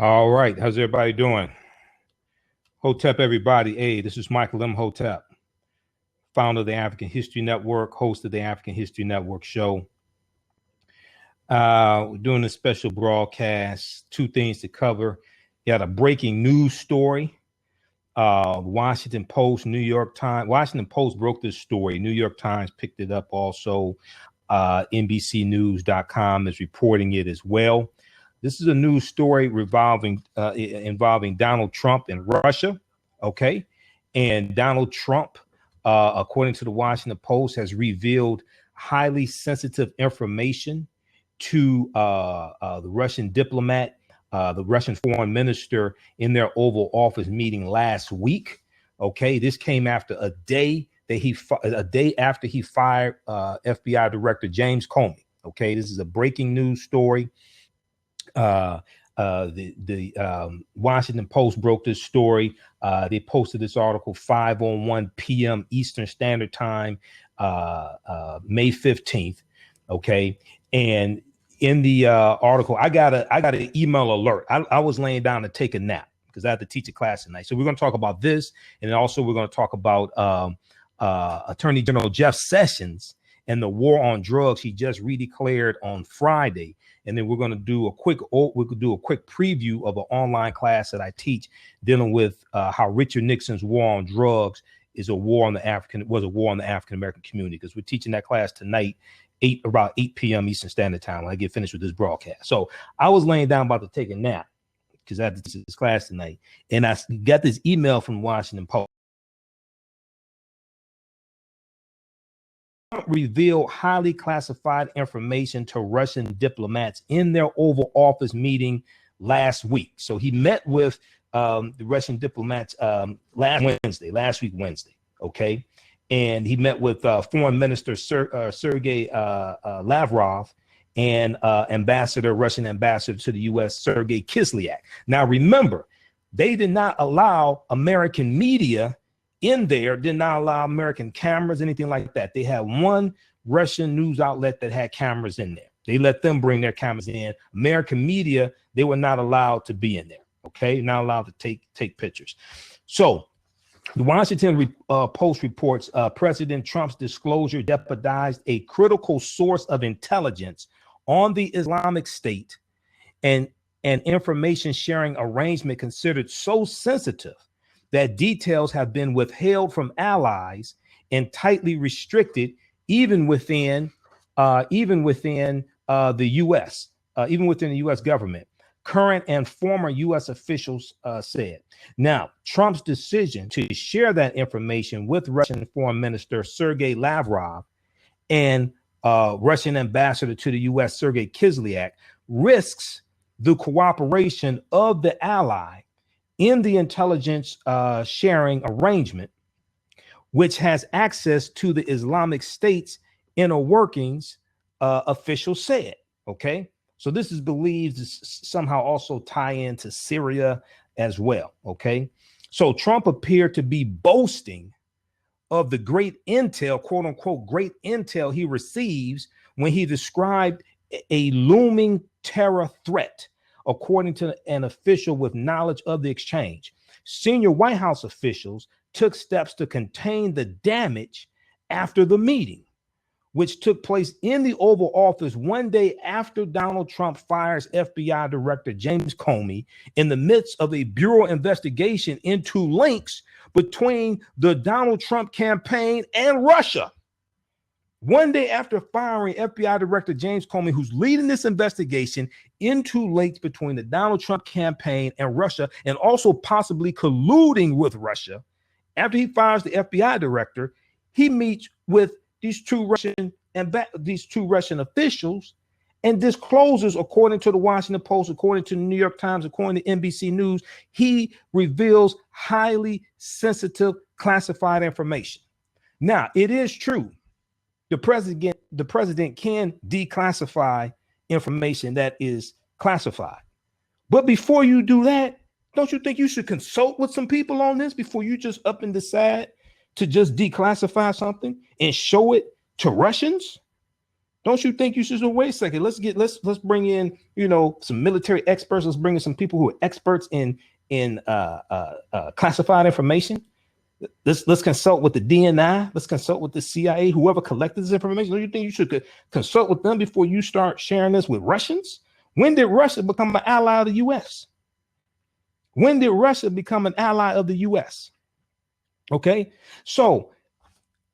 All right. How's everybody doing? Hotep, everybody. Hey, this is Michael Imhotep, founder of the African History Network, host of the African History Network show. We're doing a special broadcast, two things to cover. You had a breaking news story. Washington Post, New York Times. Washington Post broke this story. New York Times picked it up also. NBCnews.com is reporting it as well. This is a news story involving Donald Trump and Russia. Okay. And Donald Trump, according to the Washington Post, has revealed highly sensitive information to the Russian diplomat, the Russian foreign minister in their Oval Office meeting last week. Okay. This came after a day after he fired FBI Director James Comey. Okay. This is a breaking news story. The Washington Post broke this story. They posted this article 5:01 p.m. Eastern Standard Time, May 15th. Okay. And in the article, I got an email alert. I was laying down to take a nap because I had to teach a class tonight. So we're going to talk about this. And also we're going to talk about Attorney General Jeff Sessions and the war on drugs he just redeclared on Friday. And then we're going to do a quick preview of an online class that I teach dealing with how Richard Nixon's war on drugs was a war on the African American community, because we're teaching that class tonight, about 8 p.m. Eastern Standard Time when I get finished with this broadcast. So I was laying down about to take a nap because I had to teach this class tonight, and I got this email from Washington Post. Revealed highly classified information to Russian diplomats in their Oval Office meeting last week. So he met with the Russian diplomats last week Wednesday. Okay. And he met with Foreign Minister Sergei Lavrov and Russian ambassador to the U.S., Sergei Kislyak. Now, remember, they did not allow American media in there, did not allow American cameras, anything like that. They had one Russian news outlet that had cameras in there. They let them bring their cameras in. American media, they were not allowed to be in there. Okay, not allowed to take pictures. So the Washington Post reports President Trump's disclosure jeopardized a critical source of intelligence on the Islamic State and an information sharing arrangement considered so sensitive that details have been withheld from allies and tightly restricted, even within the U.S., even within the U.S. government. Current and former U.S. officials said. Now, Trump's decision to share that information with Russian Foreign Minister Sergei Lavrov and Russian ambassador to the U.S., Sergei Kislyak, risks the cooperation of the ally in the intelligence sharing arrangement, which has access to the Islamic State's inner workings, officials said. Okay, so this is believed to somehow also tie into Syria as well. Okay, so Trump appeared to be boasting of the great intel, quote unquote, great intel he receives when he described a looming terror threat, according to an official with knowledge of the exchange. Senior White House officials took steps to contain the damage after the meeting, which took place in the Oval Office one day after Donald Trump fires FBI Director James Comey in the midst of a Bureau investigation into links between the Donald Trump campaign and Russia. One day after firing FBI Director James Comey, who's leading this investigation into links between the Donald Trump campaign and Russia, and also possibly colluding with Russia, after he fires the FBI director, he meets with these two Russian officials and discloses, according to the Washington Post, according to the New York Times, according to NBC News, he reveals highly sensitive classified information. Now, it is true. The president can declassify information that is classified. But before you do that, don't you think you should consult with some people on this before you just up and decide to just declassify something and show it to Russians? Don't you think you should say, wait a second, let's bring in, some military experts. Let's bring in some people who are experts in classified information. Let's consult with the DNI. Let's consult with the CIA, whoever collected this information. Don't you think you should consult with them before you start sharing this with Russians? When did Russia become an ally of the U.S.? When did Russia become an ally of the U.S.? Okay, so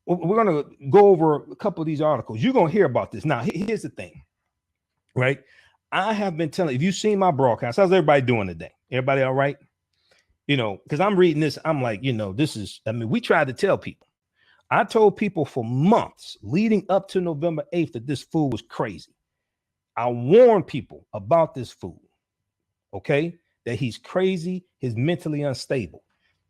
we're going to go over a couple of these articles. You're going to hear about this. Now, here's the thing, right? I have been telling, if you've seen my broadcast, how's everybody doing today? Everybody all right? Because I'm reading this, I'm like, we tried to tell people. I told people for months leading up to November 8th that this fool was crazy. I warned people about this fool, okay, that he's crazy, he's mentally unstable.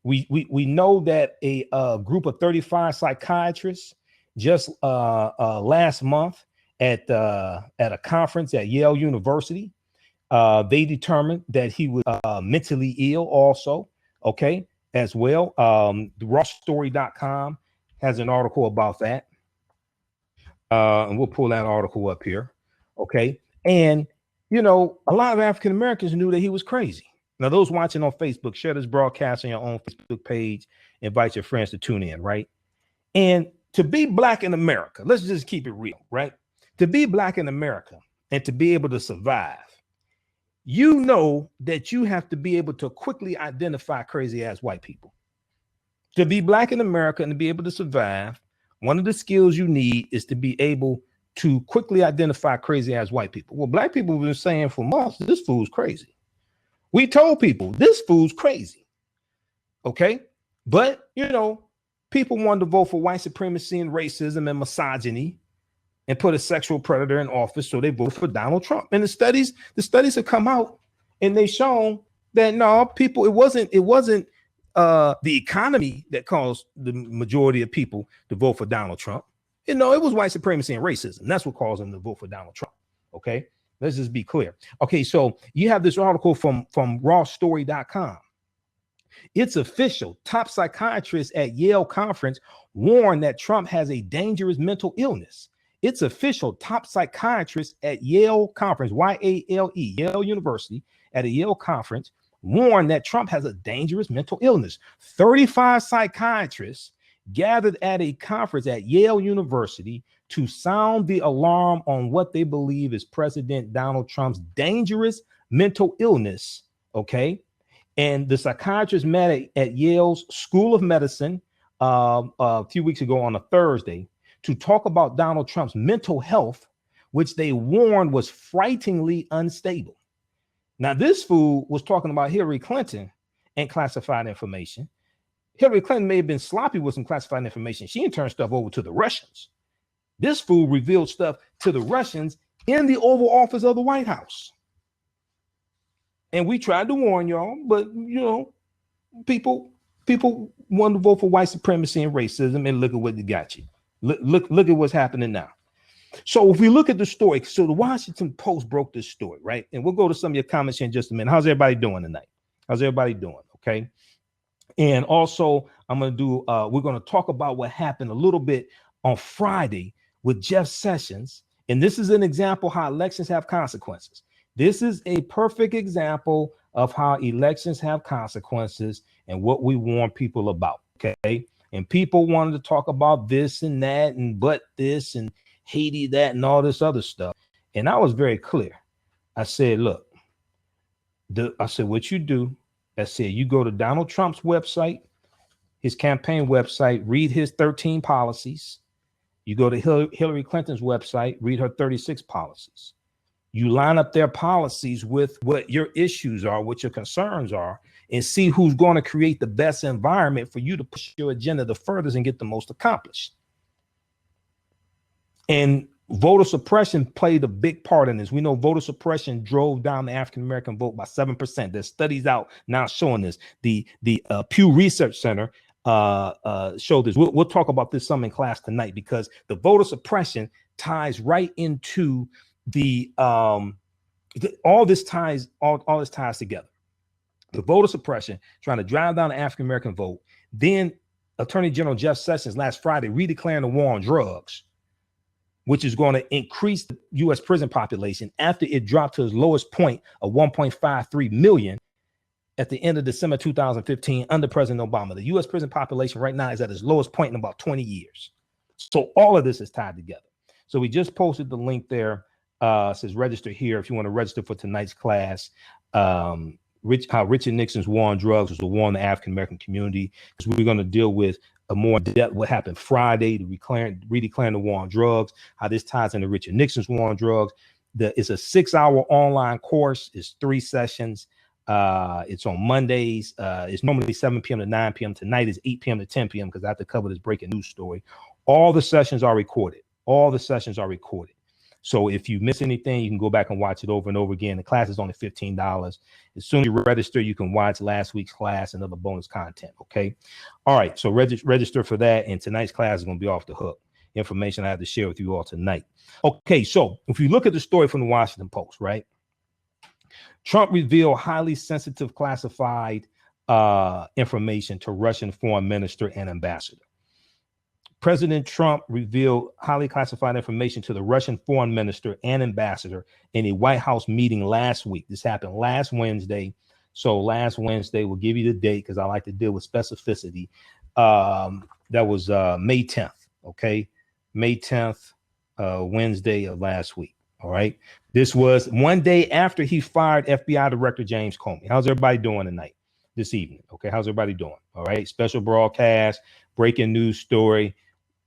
We know that a group of 35 psychiatrists just last month at a conference at Yale University, they determined that he was mentally ill also, okay, as well. The rawstory.com has an article about that. And we'll pull that article up here, okay? And, a lot of African Americans knew that he was crazy. Now, those watching on Facebook, share this broadcast on your own Facebook page. Invite your friends to tune in, right? And to be Black in America, let's just keep it real, right? To be Black in America and to be able to survive, that you have to be able to quickly identify crazy ass white people. To be Black in America and to be able to survive, one of the skills you need is to be able to quickly identify crazy ass white people. Well, Black people have been saying for months, this fool's crazy. We told people this fool's crazy. Okay. But, people wanted to vote for white supremacy and racism and misogyny and put a sexual predator in office. So they voted for Donald Trump. And the studies have come out and they've shown that no, people, it wasn't the economy that caused the majority of people to vote for Donald Trump. It was white supremacy and racism. That's what caused them to vote for Donald Trump. Okay. Let's just be clear. Okay, so you have this article from rawstory.com. It's official. Top psychiatrists at Yale conference warn that Trump has a dangerous mental illness. It's official. Top psychiatrists at Yale conference, Y-A-L-E, Yale University, at a Yale conference warn that Trump has a dangerous mental illness. 35 psychiatrists gathered at a conference at Yale University to sound the alarm on what they believe is President Donald Trump's dangerous mental illness. Okay. And the psychiatrists met at Yale's School of Medicine a few weeks ago on a Thursday to talk about Donald Trump's mental health, which they warned was frighteningly unstable. Now, this fool was talking about Hillary Clinton and classified information. Hillary Clinton may have been sloppy with some classified information. She didn't turn stuff over to the Russians. This fool revealed stuff to the Russians in the Oval Office of the White House. And we tried to warn y'all, but people want to vote for white supremacy and racism, and look at what they got you. Look at what's happening now. So if we look at the story, so the Washington Post broke this story, right? And we'll go to some of your comments here in just a minute. How's everybody doing tonight? How's everybody doing? Okay. And also we're going to talk about what happened a little bit on Friday with Jeff Sessions. And this is an example how elections have consequences. This is a perfect example of how elections have consequences and what we warn people about. Okay. And people wanted to talk about this and that and but this and Haiti that and all this other stuff. And I was very clear. I said, look, what you do, I said, you go to Donald Trump's website, his campaign website, read his 13 policies. You go to Hillary Clinton's website, read her 36 policies. You line up their policies with what your issues are, what your concerns are, and see who's going to create the best environment for you to push your agenda the furthest and get the most accomplished. And voter suppression played a big part in this. We know voter suppression drove down the African-American vote by 7%. There's studies out now showing this. The Pew Research Center showed this. We'll talk about this some in class tonight, because the voter suppression ties right into all this ties together. The voter suppression trying to drive down the African-American vote. Then Attorney General Jeff Sessions last Friday redeclaring the war on drugs. which is going to increase the U.S. prison population after it dropped to its lowest point of 1.53 million at the end of December 2015 under President Obama. The U.S. prison population right now is at its lowest point in about 20 years. So all of this is tied together. So we just posted the link there. It says register here if you want to register for tonight's class. How Richard Nixon's war on drugs was a war on the African-American community. Because we're going to deal with a more depth what happened Friday to redeclaring the war on drugs, how this ties into Richard Nixon's war on drugs. It's a 6-hour online course. It's 3 sessions. It's on Mondays. It's normally 7 p.m. to 9 p.m. Tonight is 8 p.m. to 10 p.m. because I have to cover this breaking news story. All the sessions are recorded. So if you miss anything, you can go back and watch it over and over again. The class is only $15. As soon as you register, you can watch last week's class and other bonus content. Okay. All right. So register for that. And tonight's class is going to be off the hook. Information I have to share with you all tonight. Okay. So if you look at the story from the Washington Post, right? Trump revealed highly sensitive classified information to Russian foreign minister and ambassador. President Trump revealed highly classified information to the Russian foreign minister and ambassador in a White House meeting last week. This happened last Wednesday. So last Wednesday, we'll give you the date because I like to deal with specificity. That was May 10th. Okay. May 10th, Wednesday of last week. All right. This was one day after he fired FBI Director James Comey. How's everybody doing tonight, this evening? Okay. How's everybody doing? All right. Special broadcast, breaking news story.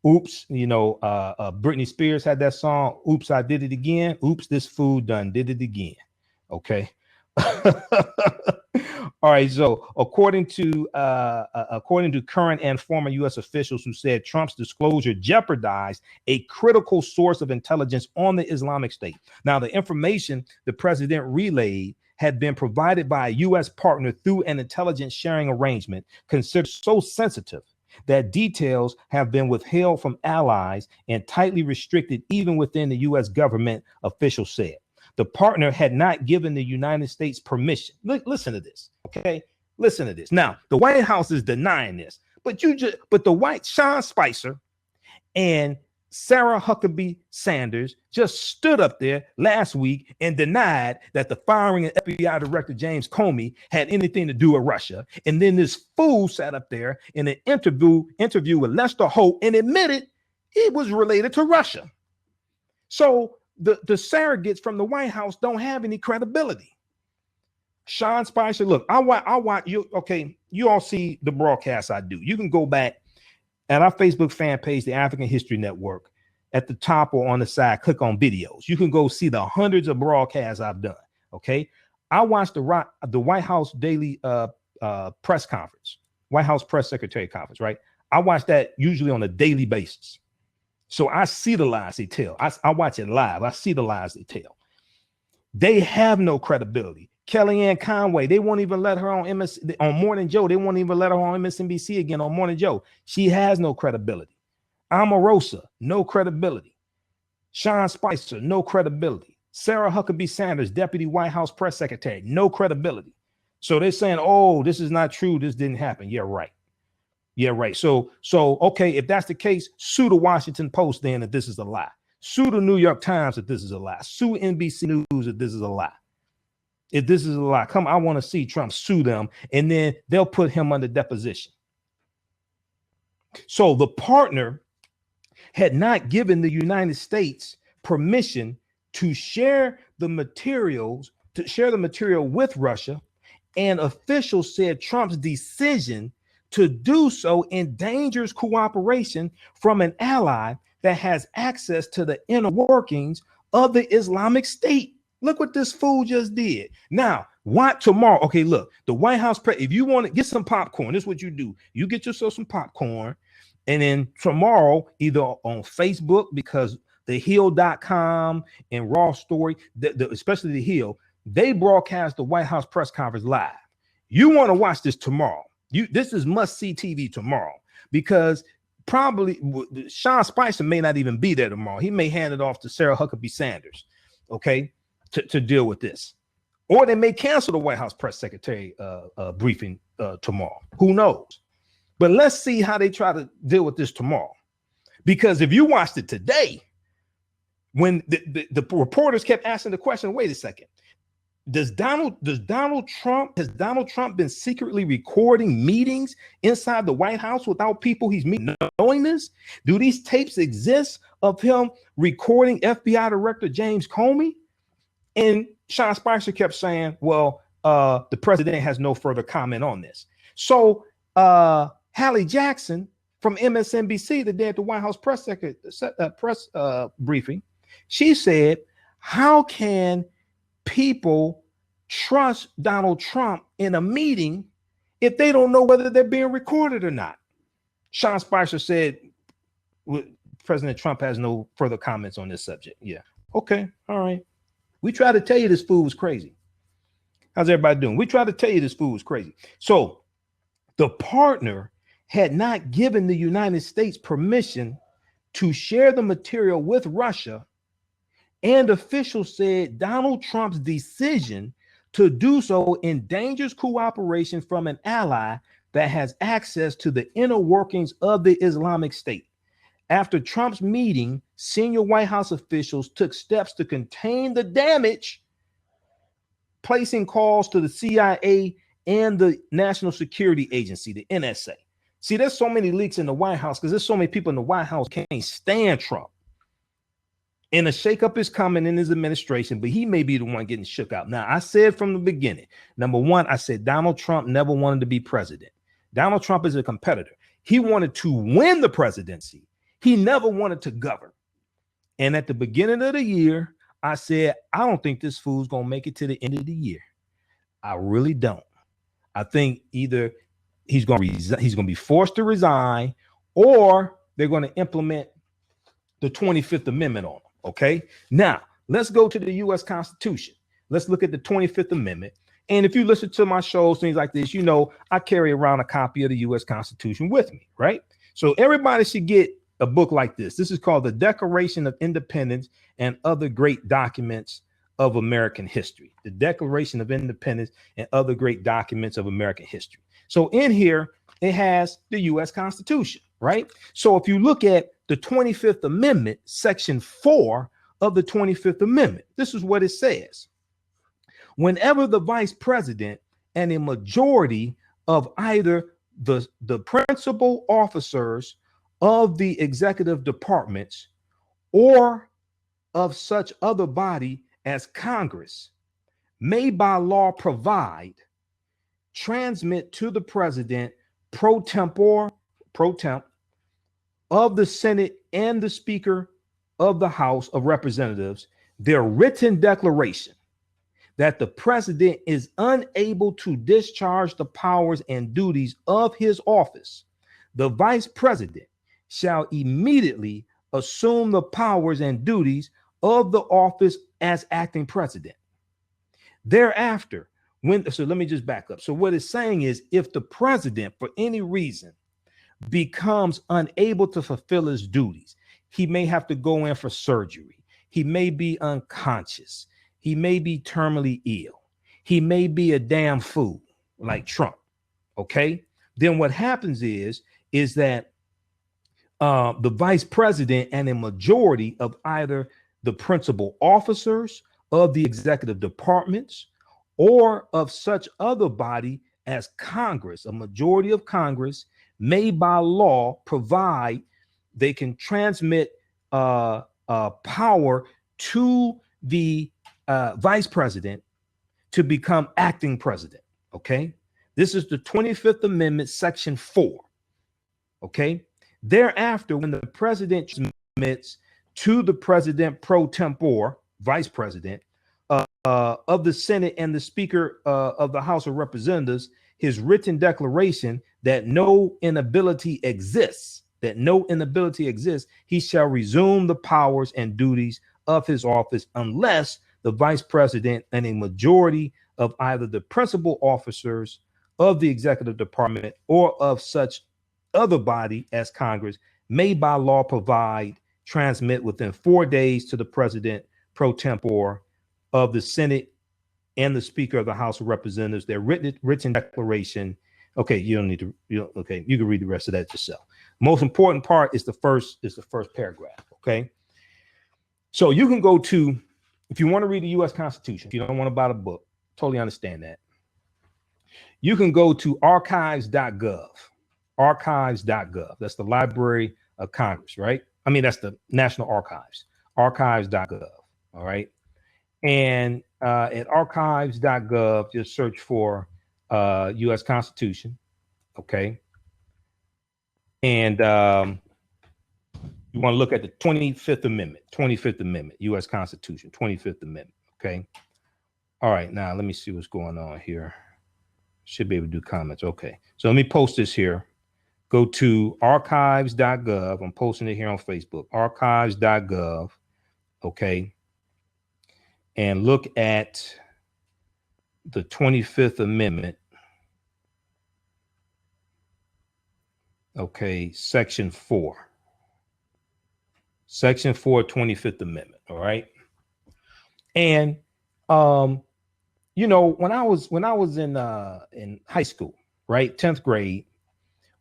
Oops, Britney Spears had that song. Oops, I did it again. Oops, this fool done did it again. Okay. All right. So according to current and former U.S. officials who said Trump's disclosure jeopardized a critical source of intelligence on the Islamic State. Now, the information the president relayed had been provided by a U.S. partner through an intelligence sharing arrangement considered so sensitive that details have been withheld from allies and tightly restricted even within the U.S. government, officials said. The partner had not given the United States permission. Listen to this, okay? Listen to this. Now, the White House is denying this, but Sean Spicer and Sarah Huckabee Sanders just stood up there last week and denied that the firing of FBI Director James Comey had anything to do with Russia. And then this fool sat up there in an interview with Lester Holt and admitted it was related to Russia. So the surrogates from the White House don't have any credibility. Sean Spicer, look, I want you. Okay, you all see the broadcast I do. You can go back at our Facebook fan page, the African History Network, at the top or on the side, click on videos. You can go see the hundreds of broadcasts I've done. Okay. I watched the White House daily press conference, White House press secretary conference, right? I watch that usually on a daily basis. So I see the lies they tell. I watch it live. I see the lies they tell. They have no credibility. Kellyanne Conway, they won't even let her on Morning Joe. They won't even let her on MSNBC again on Morning Joe. She has no credibility. Omarosa, no credibility. Sean Spicer, no credibility. Sarah Huckabee Sanders, Deputy White House Press Secretary, no credibility. So they're saying, oh, this is not true. This didn't happen. Yeah, right. Yeah, right. So, okay, if that's the case, sue the Washington Post then if this is a lie. Sue the New York Times if this is a lie. Sue NBC News if this is a lie. If this is a lie, I want to see Trump sue them, and then they'll put him under deposition. So the partner had not given the United States permission to share the material with Russia, and officials said Trump's decision to do so endangers cooperation from an ally that has access to the inner workings of the Islamic State. Look what this fool just did. Now, what tomorrow? Okay, look, the White House press. If you want to get some popcorn, this is what you do. You get yourself some popcorn, and then tomorrow, either on Facebook, because thehill.com and Raw Story, especially The Hill, they broadcast the White House press conference live. You want to watch this tomorrow. This is must-see TV tomorrow, because probably Sean Spicer may not even be there tomorrow. He may hand it off to Sarah Huckabee Sanders, okay, to deal with this. Or they may cancel the White House press secretary briefing tomorrow. Who knows? But let's see how they try to deal with this tomorrow. Because if you watched it today, When the reporters kept asking the question, wait a second, has Donald Trump been secretly recording meetings inside the White House without people he's meeting knowing this? Do these tapes exist of him recording FBI Director James Comey? And Sean Spicer kept saying, well, the president has no further comment on this. So Hallie Jackson from MSNBC, the day at the White House press briefing, she said, how can people trust Donald Trump in a meeting if they don't know whether they're being recorded or not? Sean Spicer said, President Trump has no further comments on this subject. Yeah. Okay. All right. We tried to tell you this fool was crazy. How's everybody doing? We tried to tell you this fool was crazy. So the partner had not given the United States permission to share the material with Russia, and officials said Donald Trump's decision to do so endangers cooperation from an ally that has access to the inner workings of the Islamic State. After Trump's meeting, senior White House officials took steps to contain the damage, placing calls to the CIA and the National Security Agency, the NSA. See, there's so many leaks in the White House because there's so many people in the White House can't stand Trump. And a shakeup is coming in his administration, but he may be the one getting shook out. Now, I said from the beginning, number one, I said Donald Trump never wanted to be president. Donald Trump is a competitor. He wanted to win the presidency. He never wanted to govern. And at the beginning of the year, I said, I don't think this fool's going to make it to the end of the year. I really don't. I think either he's going to be forced to resign, or they're going to implement the 25th Amendment on him. Okay. Now let's go to the U.S. Constitution. Let's look at the 25th Amendment. And if you listen to my shows, things like this, you know, I carry around a copy of the U.S. Constitution with me, right? So everybody should get a book like this. This is called the Declaration of Independence and Other Great Documents of American History. The Declaration of Independence and Other Great Documents of American History. So in here, it has the U.S. Constitution, right? So if you look at the 25th Amendment, Section 4 of the 25th Amendment, this is what it says. Whenever the vice president and a majority of either the principal officers of the executive departments or of such other body as Congress may by law provide, transmit to the president pro temp of the Senate and the Speaker of the House of Representatives their written declaration that the president is unable to discharge the powers and duties of his office, the vice president shall immediately assume the powers and duties of the office as acting president. Thereafter, so let me just back up. So what it's saying is, if the president, for any reason, becomes unable to fulfill his duties, he may have to go in for surgery. He may be unconscious. He may be terminally ill. He may be a damn fool like Trump. Okay. Then what happens is that the vice president and a majority of either the principal officers of the executive departments or of such other body as Congress, a majority of Congress, may by law provide they can transmit power to the vice president to become acting president. Okay. This is the 25th Amendment, Section 4. Okay. Thereafter, when the president transmits to the president pro tempore, vice president of the Senate and the Speaker of the House of Representatives, his written declaration that no inability exists, he shall resume the powers and duties of his office unless the vice president and a majority of either the principal officers of the executive department or of such other body as Congress may by law provide, transmit within 4 days to the president pro tempore of the Senate and the Speaker of the House of Representatives their written declaration. Okay, you don't need to. Okay, you can read the rest of that yourself. Most important part is the first paragraph. Okay, So you can go to, if you want to read the U.S. Constitution, if you don't want to buy the book, totally understand that. You can go to archives.gov, archives.gov. That's the Library of Congress, right? I mean, that's the National Archives, archives.gov. All right. And at archives.gov, just search for U.S. Constitution. Okay. And you want to look at the 25th Amendment, U.S. Constitution, 25th Amendment. Okay. All right. Now, let me see what's going on here. Should be able to do comments. Okay. So let me post this here. Go to archives.gov. I'm posting it here on Facebook, archives.gov. Okay. And look at the 25th Amendment. Okay. Section 4. Section 4, 25th Amendment. All right. And, you know, when I was in high school, right, 10th grade,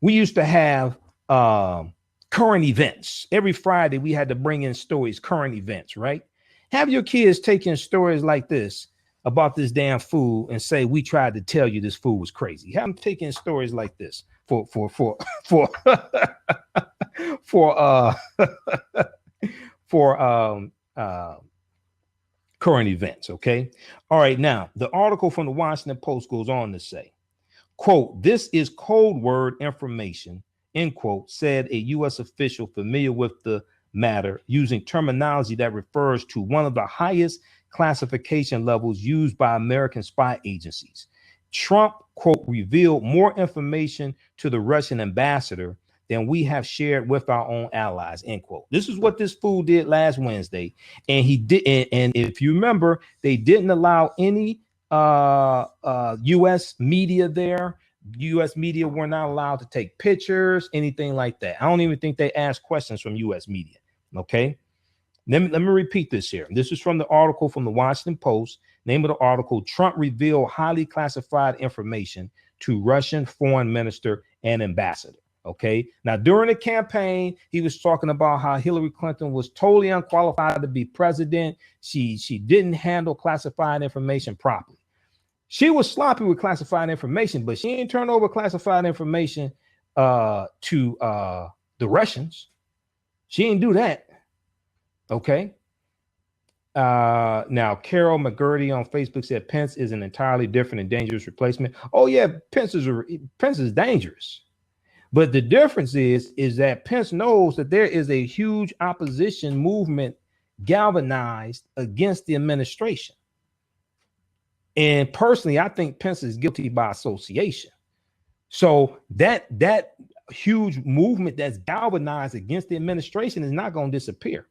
we used to have current events. Every Friday we had to bring in stories, current events, right? Have your kids taking stories like this about this damn food and say, we tried to tell you this food was crazy. Have them taking stories like this for for for current events. Okay. All right. Now, the article from the Washington Post goes on to say, quote, this is code word information, end quote, said a U.S. official familiar with the matter using terminology that refers to one of the highest classification levels used by American spy agencies. Trump, quote, revealed more information to the Russian ambassador than we have shared with our own allies, end quote. This is what this fool did last Wednesday. And he did. And if you remember, they didn't allow any U.S. media there. U.S. media were not allowed to take pictures, anything like that. I don't even think they asked questions from U.S. media. Okay. Let me repeat this here. This is from the article from the Washington Post. Name of the article: Trump revealed highly classified information to Russian foreign minister and ambassador. Okay. Now, during the campaign, he was talking about how Hillary Clinton was totally unqualified to be president. She didn't handle classified information properly. She was sloppy with classified information, but she didn't turn over classified information to the Russians. She didn't do that. Okay. Now, Carol McGurdy on Facebook said Pence is an entirely different and dangerous replacement. Oh, yeah, Pence is dangerous. But the difference is that Pence knows that there is a huge opposition movement galvanized against the administration. And personally, I think Pence is guilty by association. So that huge movement that's galvanized against the administration is not going to disappear,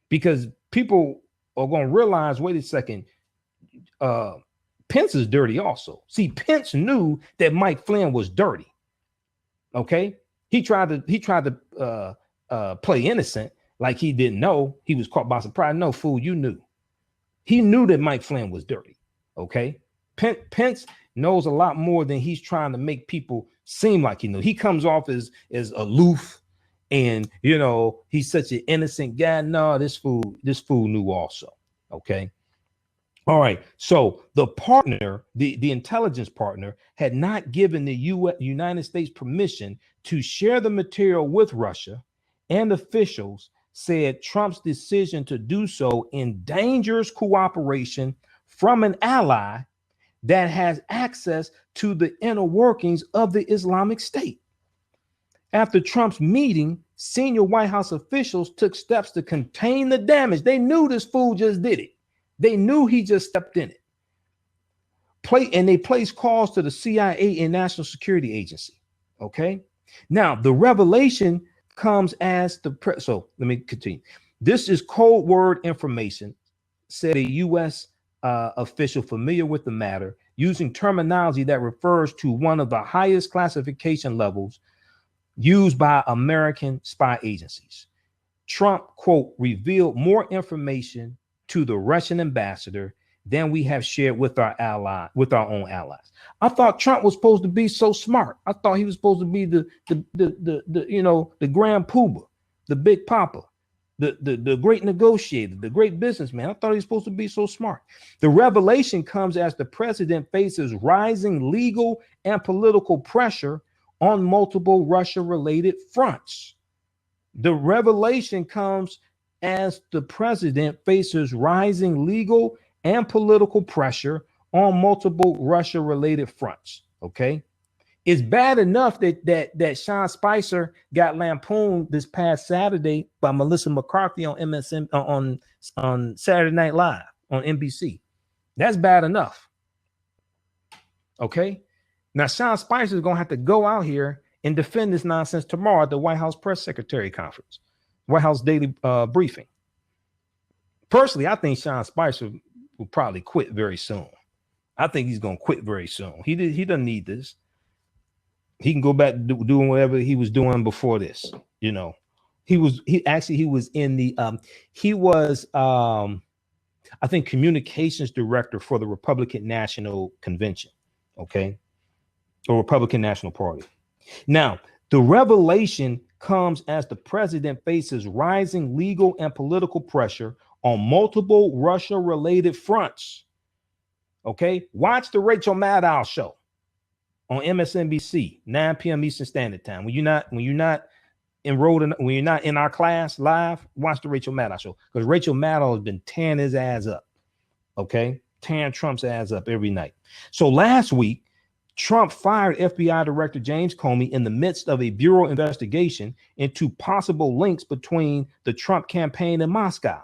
because people are going to realize, wait a second, Pence is dirty also. See, Pence knew that Mike Flynn was dirty. Okay, he tried to play innocent, like he didn't know. He was caught by surprise. No, fool, you knew. He knew that Mike Flynn was dirty. Okay, Pence knows a lot more than he's trying to make people seem like he knows. He comes off as aloof, and you know he's such an innocent guy. No, this fool knew also. Okay. All right. So the partner, the intelligence partner, had not given the United States permission to share the material with Russia, and officials said Trump's decision to do so endangers cooperation from an ally that has access to the inner workings of the Islamic State. After Trump's meeting, senior White House officials took steps to contain the damage. They knew this fool just did it. They knew he just stepped in it. They placed calls to the CIA and National Security Agency. Okay. Now, the revelation comes as so let me continue. This is code word information, said a U.S. Official familiar with the matter, using terminology that refers to one of the highest classification levels used by American spy agencies. Trump, quote, revealed more information to the Russian ambassador than we have shared with our own allies. I thought Trump was supposed to be so smart. I thought he was supposed to be the grand poobah, the big papa. the great negotiator, the great businessman. I thought he was supposed to be so smart. The revelation comes as the president faces rising legal and political pressure on multiple Russia-related fronts. The revelation comes as the president faces rising legal and political pressure on multiple Russia-related fronts. Okay. It's bad enough that Sean Spicer got lampooned this past Saturday by Melissa McCarthy on MSN on Saturday Night Live on NBC. That's bad enough. Okay. Now Sean Spicer is gonna have to go out here and defend this nonsense tomorrow at the White House press secretary conference, White House daily briefing. Personally, I think Sean Spicer will probably quit very soon. I think he's gonna quit very soon. He doesn't need this. He can go back to doing whatever he was doing before this. You know, he was in the I think communications director for the Republican National Convention. Okay. Or Republican National Party. Now, the revelation comes as the president faces rising legal and political pressure on multiple Russia-related fronts. Okay. Watch the Rachel Maddow show on MSNBC, 9 p.m. Eastern Standard Time. When you're not enrolled in, when you're not in our class live, watch the Rachel Maddow show, because Rachel Maddow has been tearing his ass up. Okay, tearing Trump's ass up every night. So last week, Trump fired FBI Director James Comey in the midst of a bureau investigation into possible links between the Trump campaign and Moscow.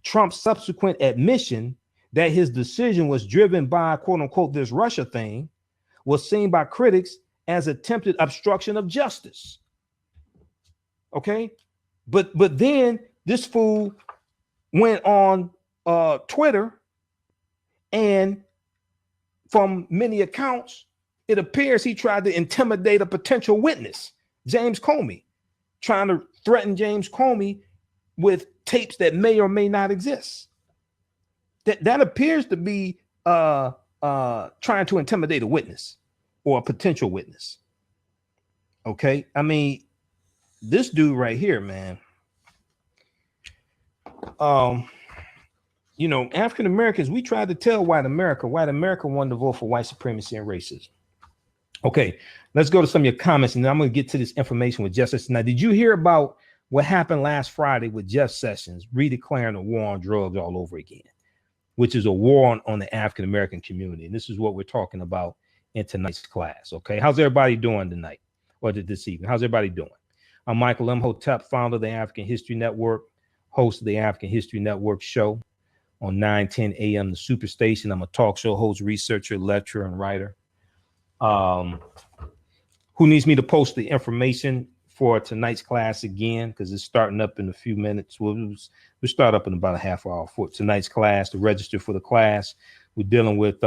Trump's subsequent admission that his decision was driven by, quote unquote, this Russia thing was seen by critics as attempted obstruction of justice. Okay. But then this fool went on Twitter, and from many accounts, it appears he tried to intimidate a potential witness, James Comey, trying to threaten James Comey with tapes that may or may not exist. That appears to be trying to intimidate a witness or a potential witness. Okay. I mean, this dude right here, man, you know, African Americans, we tried to tell white America wanted to vote for white supremacy and racism. Okay, let's go to some of your comments, and then I'm going to get to this information with Jeff Sessions. Now, did you hear about what happened last Friday with Jeff Sessions redeclaring a war on drugs all over again, which is a war on the African American community? And this is what we're talking about in tonight's class. Okay, how's everybody doing tonight or this evening? How's everybody doing? I'm Michael Imhotep, founder of the African History Network, host of the African History Network show on 9:10 a.m. the Superstation. I'm a talk show host, researcher, lecturer, and writer. Who needs me to post the information for tonight's class again? Because it's starting up in a few minutes. We'll start up in about a half hour for tonight's class. To register for the class, we're dealing with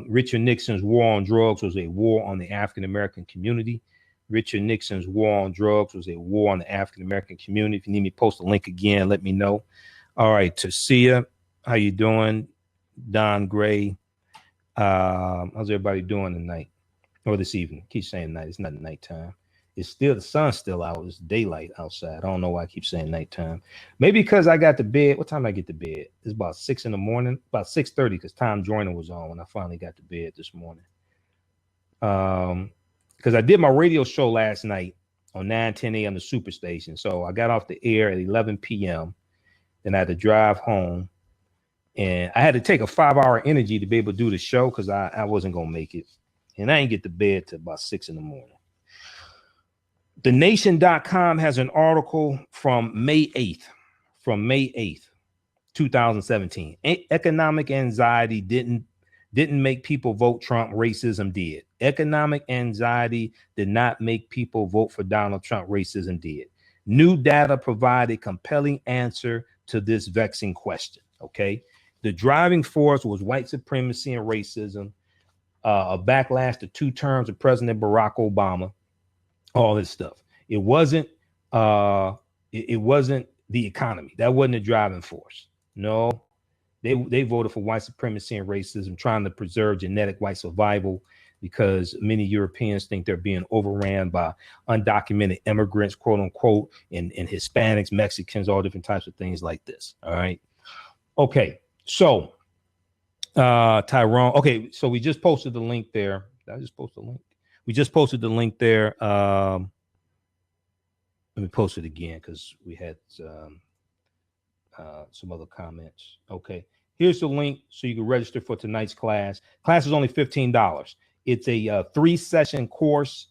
Richard Nixon's war on drugs was a war on the African American community. Richard Nixon's war on drugs was a war on the African American community. If you need me to post a link again, let me know. All right, Tasia, how you doing? Don Gray, how's everybody doing tonight or this evening? Keep saying night. It's not nighttime. It's still, the sun's still out. It's daylight outside. I don't know why I keep saying nighttime. Maybe because I got to bed. What time did I get to bed? It's about 6 in the morning, about 6:30, because Tom Joyner was on when I finally got to bed this morning. Because I did my radio show last night on 9:10 a.m. the Superstation. So I got off the air at 11 p.m. Then I had to drive home. And I had to take a 5-hour energy to be able to do the show because I wasn't going to make it. And I didn't get to bed till about 6 in the morning. TheNation.com has an article from May 8th, 2017. Economic anxiety didn't make people vote Trump. Racism did. Economic anxiety did not make people vote for Donald Trump. Racism did. New data provided compelling answer to this vexing question. Okay. The driving force was white supremacy and racism, a backlash to 2 terms of President Barack Obama, all this stuff. It wasn't the economy. That wasn't the driving force. No, they voted for white supremacy and racism, trying to preserve genetic white survival. because many Europeans think they're being overran by undocumented immigrants, quote unquote, and Hispanics, Mexicans, all different types of things like this. All right. Okay. So Tyrone. Okay. So we just posted the link there. Did I just post the link? We just posted the link there. Let me post it again because we had some other comments. Okay. Here's the link so you can register for tonight's class. Class is only $15. It's a 3-session course,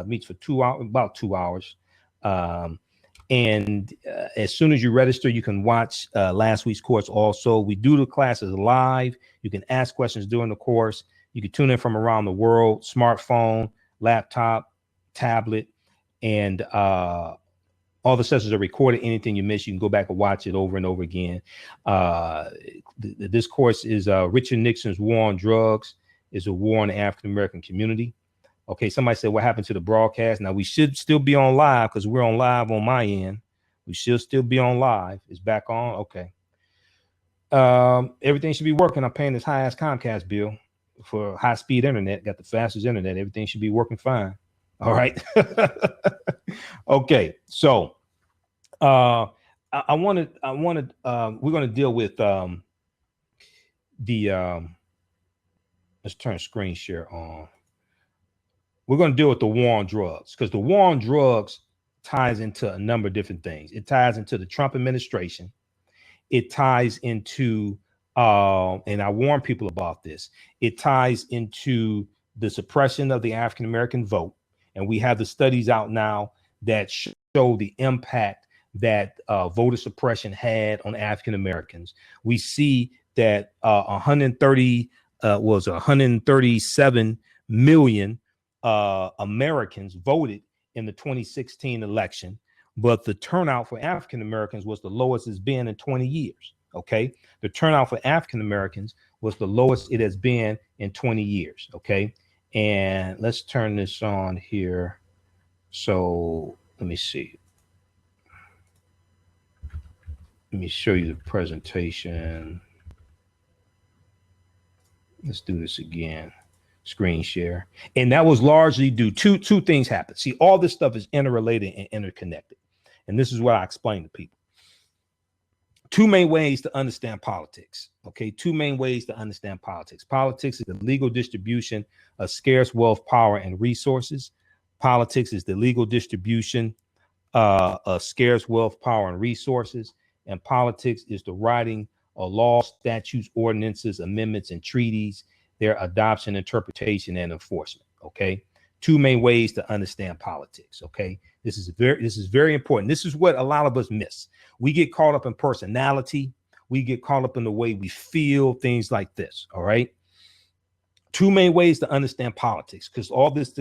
meets for 2 hours, about 2 hours. And as soon as you register, you can watch last week's course also. We do the classes live. You can ask questions during the course. You can tune in from around the world, smartphone, laptop, tablet, and all the sessions are recorded. Anything you miss, you can go back and watch it over and over again. This course is Richard Nixon's War on Drugs, is a war on the African-American community. Okay, somebody said, what happened to the broadcast? Now, we should still be on live because we're on live on my end. We should still be on live. It's back on? Okay. Everything should be working. I'm paying this high-ass Comcast bill for high-speed internet. Got the fastest internet. Everything should be working fine. All right. Okay. So we're going to deal with let's turn screen share on. We're going to deal with the war on drugs because the war on drugs ties into a number of different things. It ties into the Trump administration. It ties into, and I warn people about this, it ties into the suppression of the African-American vote. And we have the studies out now that show the impact that voter suppression had on African-Americans. We see that 137 million Americans voted in the 2016 election, but the turnout for African Americans was the lowest it's been in 20 years. Okay, the turnout for African Americans was the lowest it has been in 20 years. Okay, and let's turn this on here. So let me see. Let me show you the presentation. Let's do this again. Screen share. And that was largely due to two things happened. See, all this stuff is interrelated and interconnected. And this is what I explain to people. Two main ways to understand politics. Okay, two main ways to understand politics. Politics is the legal distribution of scarce wealth, power, and resources. Politics is the legal distribution of scarce wealth, power, and resources. And politics is the writing of laws, statutes, ordinances, amendments, and treaties, their adoption, interpretation, and enforcement. Okay, two main ways to understand politics. Okay, this is very important. This is what a lot of us miss. We get caught up in personality. We get caught up in the way we feel, things like this. All right. Two main ways to understand politics, because all this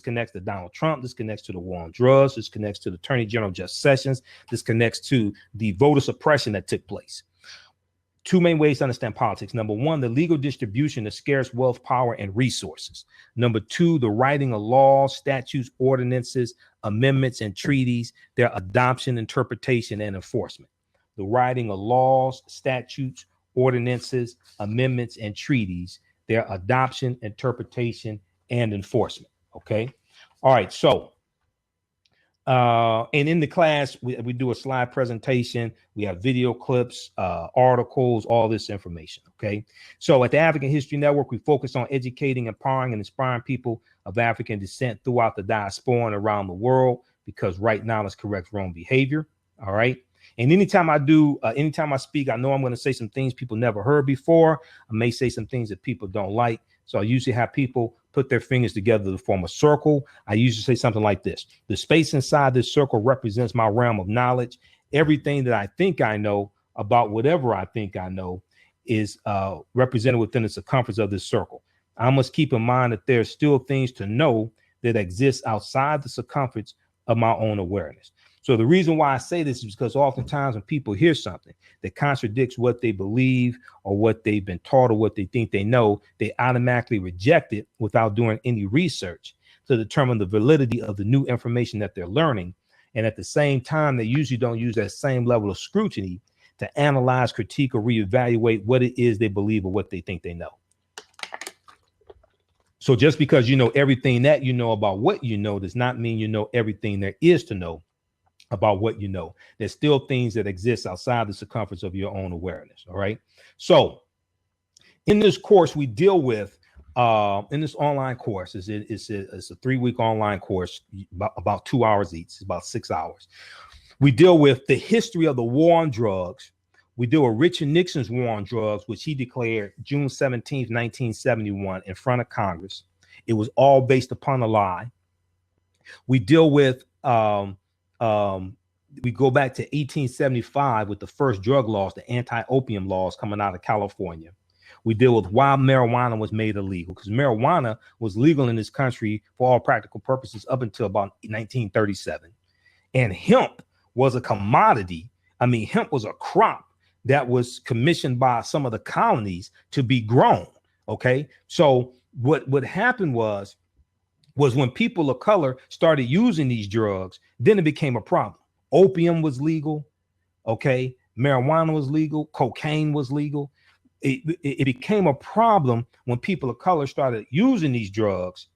connects to Donald Trump. This connects to the war on drugs. This connects to the Attorney General Jeff Sessions. This connects to the voter suppression that took place. Two main ways to understand politics. Number one, the legal distribution of scarce wealth, power, and resources. Number two, the writing of laws, statutes, ordinances, amendments, and treaties, their adoption, interpretation, and enforcement. The writing of laws, statutes, ordinances, amendments, and treaties, their adoption, interpretation, and enforcement. Okay. All right. So, and in the class, we do a slide presentation. We have video clips, articles, all this information. Okay. So at the African History Network, we focus on educating, empowering, and inspiring people of African descent throughout the diaspora and around the world, because right knowledge corrects wrong behavior. All right. And anytime I speak, I know I'm going to say some things people never heard before. I may say some things that people don't like. So I usually have people put their fingers together to form a circle. I usually say something like this: the space inside this circle represents my realm of knowledge. Everything that I think I know about whatever I think I know is represented within the circumference of this circle. I must keep in mind that there's still things to know that exist outside the circumference of my own awareness. So the reason why I say this is because oftentimes when people hear something that contradicts what they believe or what they've been taught or what they think they know, they automatically reject it without doing any research to determine the validity of the new information that they're learning. And at the same time, they usually don't use that same level of scrutiny to analyze, critique, or reevaluate what it is they believe or what they think they know. So just because you know everything that you know about what you know does not mean you know everything there is to know about what you know. There's still things that exist outside the circumference of your own awareness. All right. So in this course, we deal with in this online course, it's a 3-week online course, about 2 hours each. It's about 6 hours. We deal with the history of the war on drugs. We deal with Richard Nixon's war on drugs, which he declared June 17th, 1971 in front of Congress. It was all based upon a lie. We deal with we go back to 1875 with the first drug laws, the anti-opium laws coming out of California. We deal with why marijuana was made illegal, because marijuana was legal in this country for all practical purposes up until about 1937. And hemp was a commodity. I mean, hemp was a crop that was commissioned by some of the colonies to be grown. Okay. So what happened was when people of color started using these drugs, then it became a problem. Opium was legal. Okay. Marijuana was legal. Cocaine was legal. It became a problem when people of color started using these drugs,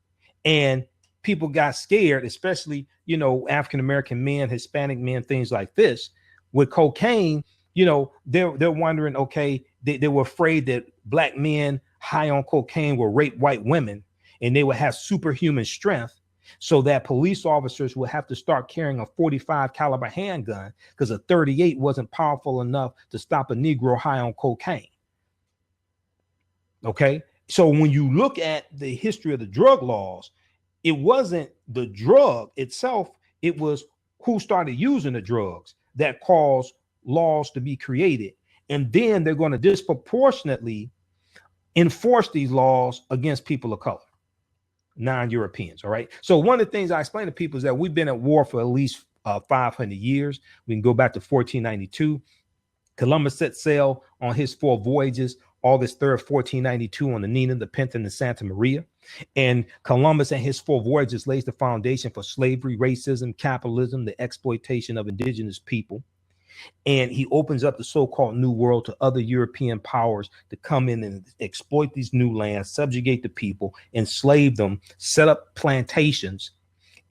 and people got scared, especially, you know, African-American men, Hispanic men, things like this. With cocaine, you know, they're wondering, okay, they were afraid that black men high on cocaine will rape white women and they would have superhuman strength, so that police officers would have to start carrying a 45 caliber handgun because a 38 wasn't powerful enough to stop a Negro high on cocaine. Okay. So when you look at the history of the drug laws, it wasn't the drug itself. It was who started using the drugs that caused laws to be created. And then they're going to disproportionately enforce these laws against people of color, non-Europeans. All right. So one of the things I explain to people is that we've been at war for at least 500 years. We can go back to 1492. Columbus set sail on his 4 voyages, August 3rd, 1492, on the Nina, the Pinta, and the Santa Maria. And Columbus and his 4 voyages lays the foundation for slavery, racism, capitalism, the exploitation of indigenous people. And he opens up the so-called New World to other European powers to come in and exploit these new lands, subjugate the people, enslave them, set up plantations,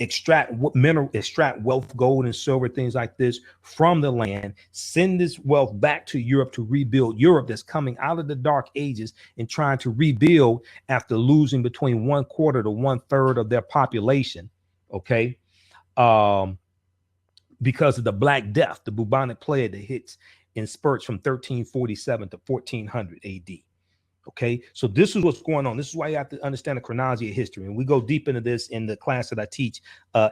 extract wealth, gold and silver, things like this from the land, send this wealth back to Europe to rebuild Europe that's coming out of the dark ages and trying to rebuild after losing between 1/4 to 1/3 of their population. Okay. Because of the Black Death, the bubonic plague that hits in spurts from 1347 to 1400 AD. Okay, so this is what's going on. This is why you have to understand the chronology of history. And we go deep into this in the class that I teach,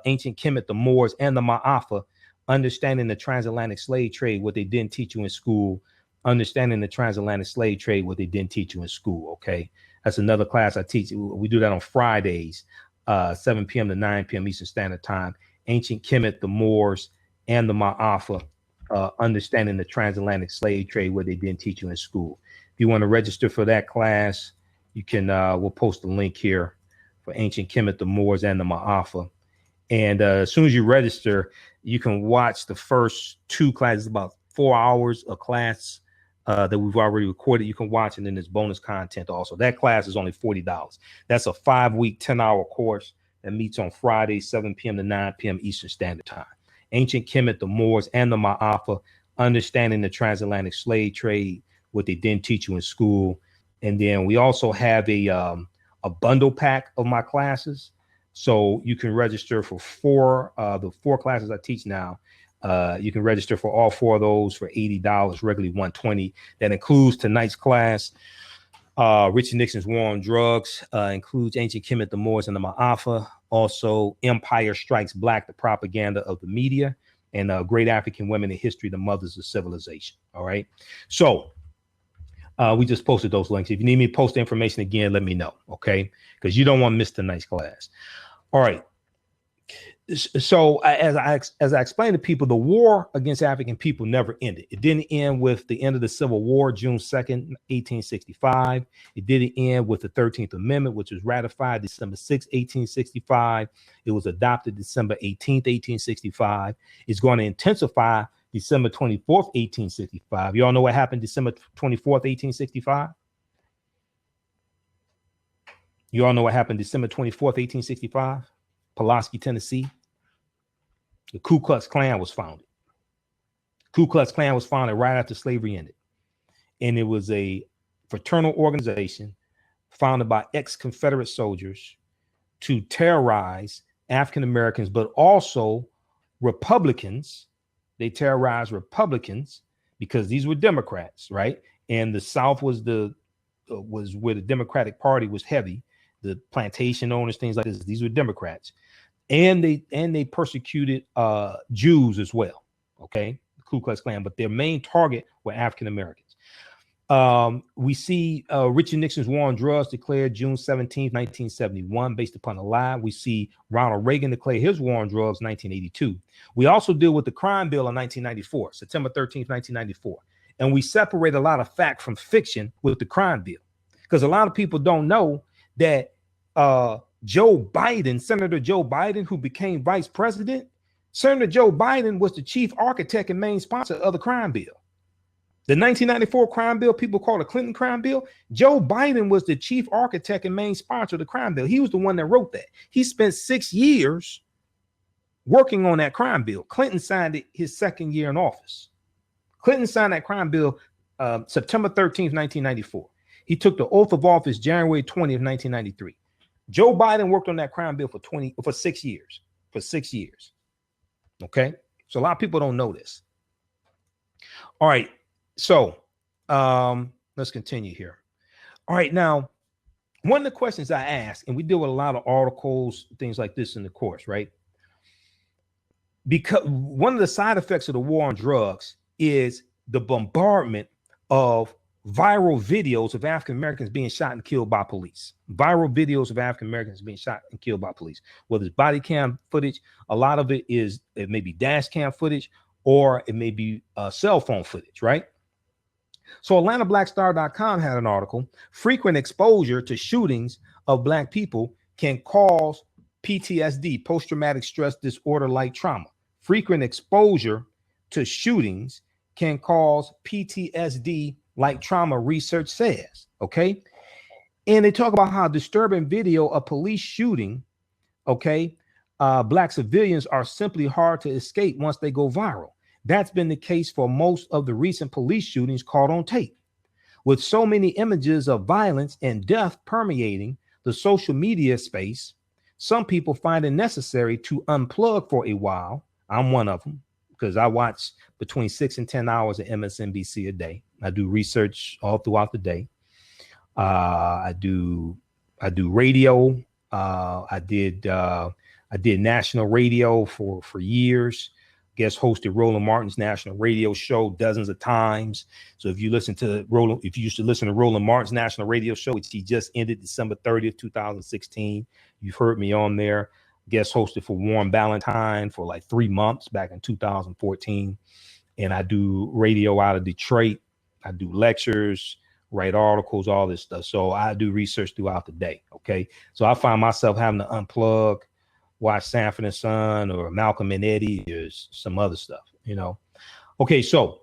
Ancient Kemet, the Moors, and the Ma'afa, understanding the transatlantic slave trade, what they didn't teach you in school, understanding the transatlantic slave trade, what they didn't teach you in school. Okay, that's another class I teach. We do that on Fridays, 7 p.m. to 9 p.m. Eastern Standard Time. Ancient Kemet, the Moors, and the Ma'afa, understanding the transatlantic slave trade, what they didn't teach you in school. If you want to register for that class, you can, we'll post a link here for Ancient Kemet, the Moors, and the Ma'afa. And as soon as you register, you can watch the first 2 classes, about 4 hours of class that we've already recorded. You can watch, and then there's bonus content also. That class is only $40. That's a 5-week, 10-hour course that meets on Friday, 7 p.m. to 9 p.m. Eastern Standard Time. Ancient Kemet, the Moors, and the Ma'afa, understanding the transatlantic slave trade, what they didn't teach you in school. And then we also have a bundle pack of my classes. So you can register for the 4 classes I teach now. You can register for all 4 of those for $80, regularly $120. That includes tonight's class, Richard Nixon's War on Drugs, includes Ancient Kemet, the Moors, and the Ma'afa. Also, Empire Strikes Black, the propaganda of the media, and Great African Women in History, the Mothers of Civilization. All right. So we just posted those links. If you need me to post the information again, let me know. Okay. Because you don't want to miss tonight's class. All right. So as I explained to people, the war against African people never ended. It didn't end with the end of the Civil War, June 2nd, 1865. It didn't end with the 13th Amendment, which was ratified December 6th, 1865. It was adopted December 18th, 1865. It's going to intensify December 24th, 1865. You all know what happened December 24th, 1865? You all know what happened December 24th, 1865, Pulaski, Tennessee. The Ku Klux Klan was founded. Ku Klux Klan was founded right after slavery ended. And it was a fraternal organization founded by ex-Confederate soldiers to terrorize African Americans, but also Republicans. They terrorized Republicans because these were Democrats, right? And the South was where the Democratic Party was heavy. The plantation owners, things like this. These were Democrats, and they persecuted Jews as well. Okay, the Ku Klux Klan, but their main target were African Americans. We see Richard Nixon's war on drugs declared June 17th, 1971, based upon a lie. We see Ronald Reagan declare his war on drugs in 1982. We also deal with the crime bill in 1994, September 13th, 1994. And we separate a lot of fact from fiction with the crime bill, because a lot of people don't know that Joe Biden, Senator Joe Biden, who became vice president, Senator Joe Biden was the chief architect and main sponsor of the crime bill. The 1994 crime bill, people call the Clinton crime bill. Joe Biden was the chief architect and main sponsor of the crime bill. He was the one that wrote that. He spent 6 years working on that crime bill. Clinton signed it his second year in office. Clinton signed that crime bill September 13th, 1994. He took the oath of office January 20th, 1993. Joe Biden worked on that crime bill for 6 years. For 6 years. Okay? So a lot of people don't know this. All right. So let's continue here. All right. Now, one of the questions I ask, and we deal with a lot of articles, things like this in the course, right? Because one of the side effects of the war on drugs is the bombardment of viral videos of African Americans being shot and killed by police. Viral videos of African Americans being shot and killed by police. Whether it's body cam footage, a lot of it may be dash cam footage, or it may be cell phone footage, right? So AtlantaBlackStar.com had an article: frequent exposure to shootings of Black people can cause PTSD, post-traumatic stress disorder-like trauma. Frequent exposure to shootings can cause PTSD like trauma, research says. Okay. And they talk about how disturbing video of police shooting, okay, Black civilians are simply hard to escape once they go viral. That's been the case for most of the recent police shootings caught on tape. With so many images of violence and death permeating the social media space, some people find it necessary to unplug for a while. I'm one of them, because I watch between 6 and 10 hours of MSNBC a day. I do research all throughout the day. I do radio. I did national radio for years. Guest hosted Roland Martin's national radio show dozens of times. So if you used to listen to Roland Martin's national radio show, which he just ended December 30th, 2016, you've heard me on there. Guest hosted for Warren Ballantine for like 3 months back in 2014. And I do radio out of Detroit. I do lectures, write articles, all this stuff. So I do research throughout the day. Okay. So I find myself having to unplug, watch Sanford and Son or Malcolm and Eddie or some other stuff, you know. Okay, so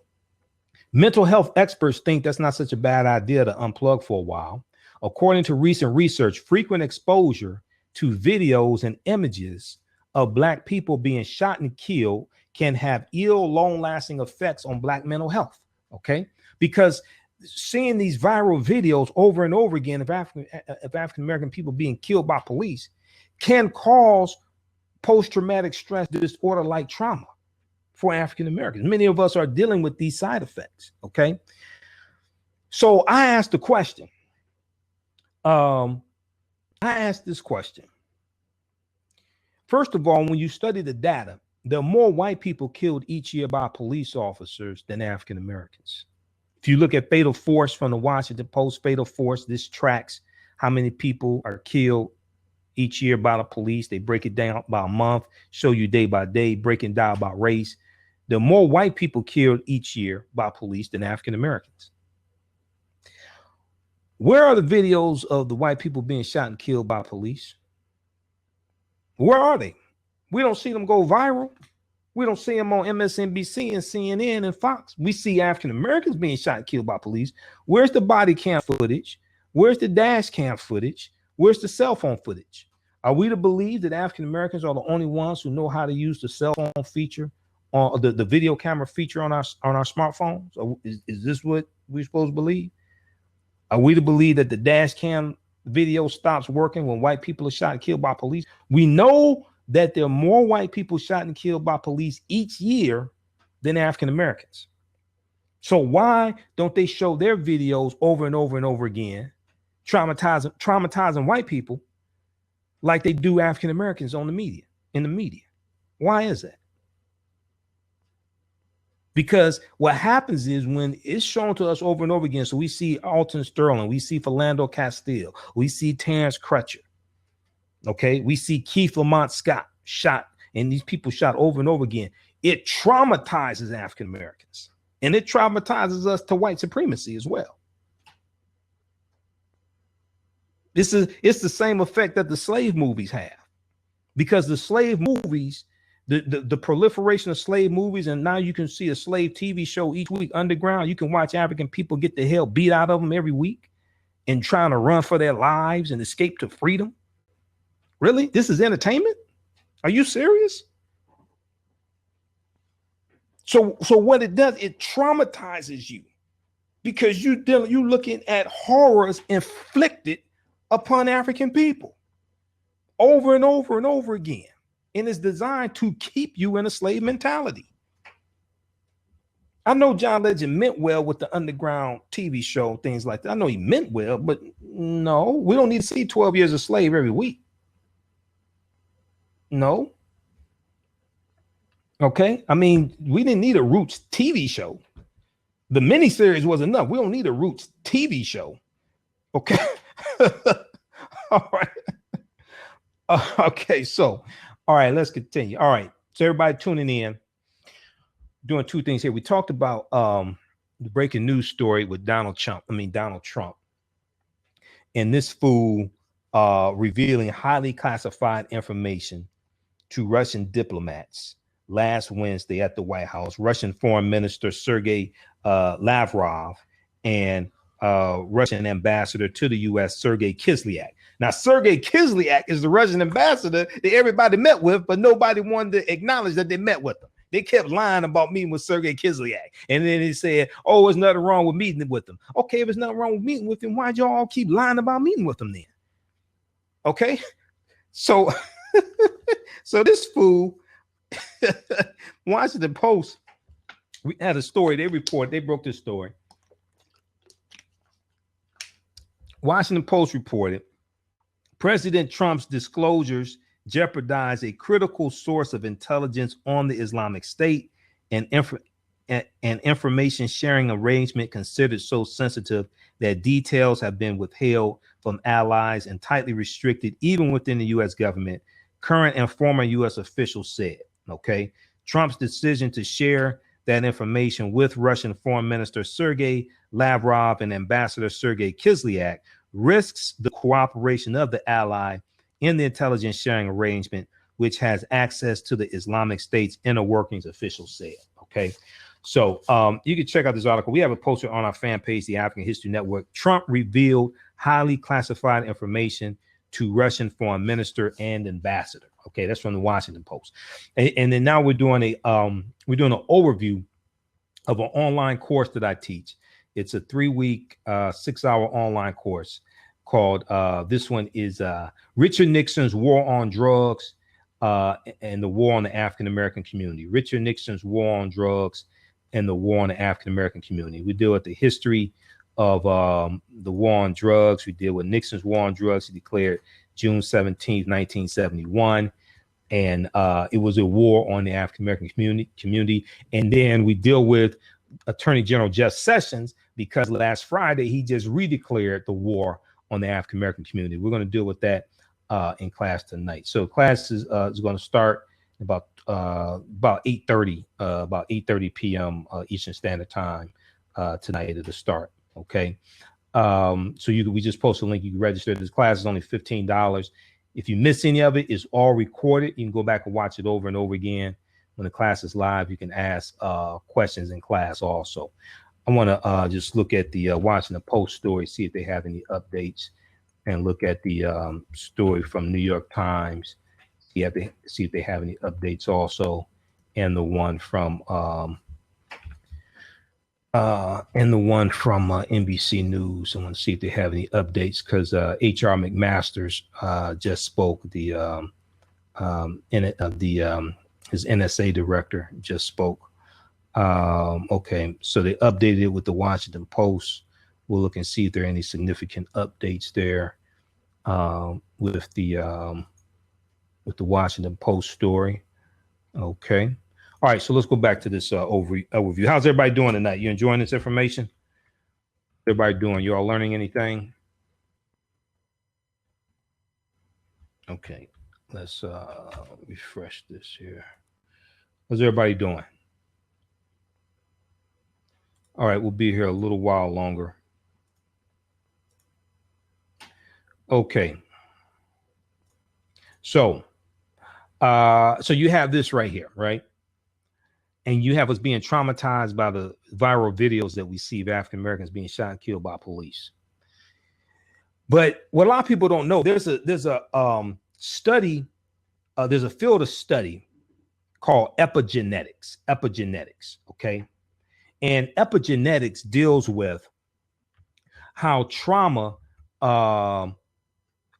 mental health experts think that's not such a bad idea to unplug for a while. According to recent research, frequent exposure to videos and images of Black people being shot and killed can have ill, long-lasting effects on Black mental health, okay? Because seeing these viral videos over and over again of African-American people being killed by police can cause post-traumatic stress disorder-like trauma for African Americans. Many of us are dealing with these side effects. Okay. So I asked the question. This question. First of all, when you study the data, there are more white people killed each year by police officers than African Americans. If you look at Fatal Force from the Washington Post, Fatal Force, this tracks how many people are killed each year by the police. They break it down by a month, show you day by day, breaking down by race. There are more white people killed each year by police than African Americans. Where are the videos of the white people being shot and killed by police? Where are they? We don't see them go viral. We don't see them on MSNBC and CNN and Fox. We see African Americans being shot and killed by police. Where's the body cam footage? Where's the dash cam footage? Where's the cell phone footage? Are we to believe that African Americans are the only ones who know how to use the cell phone feature, or the video camera feature on our smartphones? Is this what we're supposed to believe? Are we to believe that the dash cam video stops working when white people are shot and killed by police? We know that there are more white people shot and killed by police each year than African Americans. So why don't they show their videos over and over and over again, traumatizing white people like they do African Americans in the media? Why is that? Because what happens is when it's shown to us over and over again, so we see Alton Sterling, we see Philando Castile, we see Terrence Crutcher, okay, we see Keith Lamont Scott shot, and these people shot over and over again. It traumatizes African Americans, and it traumatizes us to white supremacy as well. It's the same effect that the slave movies have, because the slave movies, the proliferation of slave movies, and now you can see a slave TV show each week underground. You can watch African people get the hell beat out of them every week and trying to run for their lives and escape to freedom. Really? This is entertainment? Are you serious? So what it does, it traumatizes you, because you're looking at horrors inflicted upon African people over and over and over again. And it's designed to keep you in a slave mentality. I know John Legend meant well with the underground TV show, things like that. I know he meant well, but no, we don't need to see 12 Years a Slave every week. No. Okay. I mean, we didn't need a Roots TV show. The miniseries was enough. We don't need a Roots TV show. Okay. All right. Okay. So, all right, let's continue. All right. So everybody tuning in, doing two things here. We talked about the breaking news story with Donald Trump. And this fool revealing highly classified information to Russian diplomats last Wednesday at the White House. Russian Foreign Minister Sergei Lavrov and Russian ambassador to the U.S., Sergei Kislyak. Now, Sergei Kislyak is the Russian ambassador that everybody met with, but nobody wanted to acknowledge that they met with him. They kept lying about meeting with Sergei Kislyak. And then they said, oh, there's nothing wrong with meeting with him. Okay, if there's nothing wrong with meeting with him, why'd y'all keep lying about meeting with him then? Okay, so so this fool, Washington Post, we had a story, they broke this story. Washington Post reported, President Trump's disclosures jeopardize a critical source of intelligence on the Islamic State, and information sharing arrangement considered so sensitive that details have been withheld from allies and tightly restricted even within the U.S. government, current and former U.S. officials said. Okay, Trump's decision to share that information with Russian Foreign Minister Sergei Lavrov and Ambassador Sergei Kislyak risks the cooperation of the ally in the intelligence sharing arrangement, which has access to the Islamic State's inner workings, officials said. Okay, so you can check out this article. We have it posted on our fan page, the African History Network. Trump revealed highly classified information to Russian Foreign Minister and Ambassador. Okay, that's from the Washington Post. And then now we're doing an overview of an online course that I teach. It's a 3-week, 6-hour online course called, this one is Richard Nixon's War on Drugs and the War on the African-American Community. Richard Nixon's War on Drugs and the War on the African-American Community. We deal with the history of the war on drugs. We deal with Nixon's War on Drugs. He declared June 17th, 1971. And it was a war on the African-American community. And then we deal with Attorney General Jeff Sessions, because last Friday, he just redeclared the war on the African-American community. We're going to deal with that in class tonight. So class is going to start about 8:30 p.m. Eastern Standard Time tonight at the start. Okay. So we just post a link. You can register. This class is only $15. If you miss any of it, it's all recorded. You can go back and watch it over and over again. When the class is live, you can ask questions in class also. I want to just look at the Washington Post story, see if they have any updates and look at the story from New York Times. See if they have any updates also, and the one from NBC News. I want to see if they have any updates because H.R. McMaster's just spoke. His NSA director just spoke. Okay, so they updated it with the Washington Post. We'll look and see if there are any significant updates there with the Washington Post story. Okay. All right, so let's go back to this overview. How's everybody doing tonight? You enjoying this information? Everybody doing? You all learning anything? Okay, let's refresh this here. How's everybody doing? All right, we'll be here a little while longer. Okay. So you have this right here, right? And you have us being traumatized by the viral videos that we see of African Americans being shot and killed by police. But what a lot of people don't know, there's a study, there's a field of study called epigenetics. Okay, and epigenetics deals with how trauma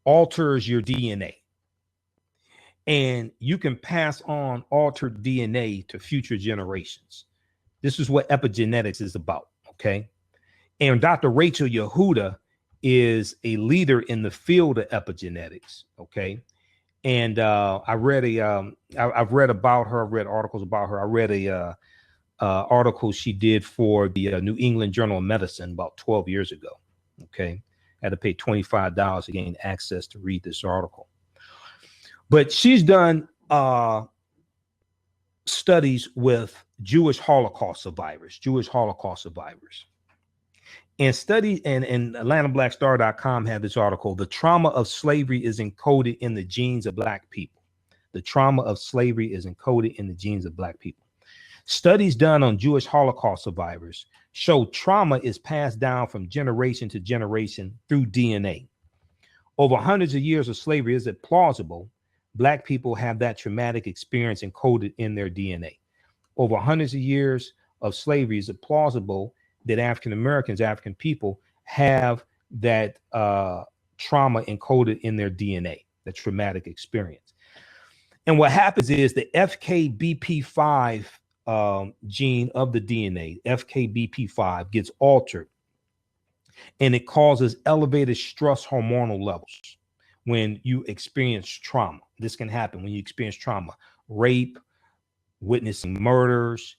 alters your DNA. And you can pass on altered DNA to future generations. This is what epigenetics is about, okay? And Dr. Rachel Yehuda is a leader in the field of epigenetics, okay? And I've read about her. I've read articles about her. I read a article she did for the New England Journal of Medicine about 12 years ago, okay? I had to pay $25 to gain access to read this article. But she's done studies with Jewish Holocaust survivors. And study and AtlantaBlackStar.com had this article, "The trauma of slavery is encoded in the genes of Black people." The trauma of slavery is encoded in the genes of Black people. Studies done on Jewish Holocaust survivors show trauma is passed down from generation to generation through DNA. Over hundreds of years of slavery, is it plausible Black people have that traumatic experience encoded in their DNA? Over hundreds of years of slavery, is it plausible that African Americans, African people, have that trauma encoded in their DNA, that traumatic experience? And what happens is the FKBP5 gene of the DNA, FKBP5, gets altered, and it causes elevated stress hormonal levels when you experience trauma. This can happen when you experience trauma, rape, witnessing murders,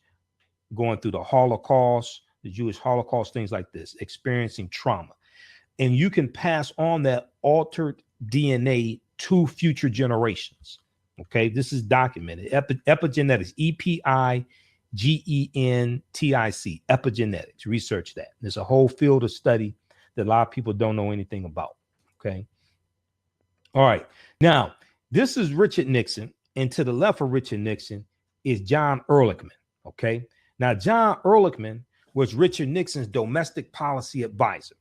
going through the Holocaust, the Jewish Holocaust, things like this, experiencing trauma. And you can pass on that altered DNA to future generations. Okay, this is documented. Epigenetics, EPIGENTIC, epigenetics. Research that. There's a whole field of study that a lot of people don't know anything about. Okay. All right. Now, this is Richard Nixon, and to the left of Richard Nixon is John Ehrlichman. Okay. Now, John Ehrlichman was Richard Nixon's domestic policy advisor,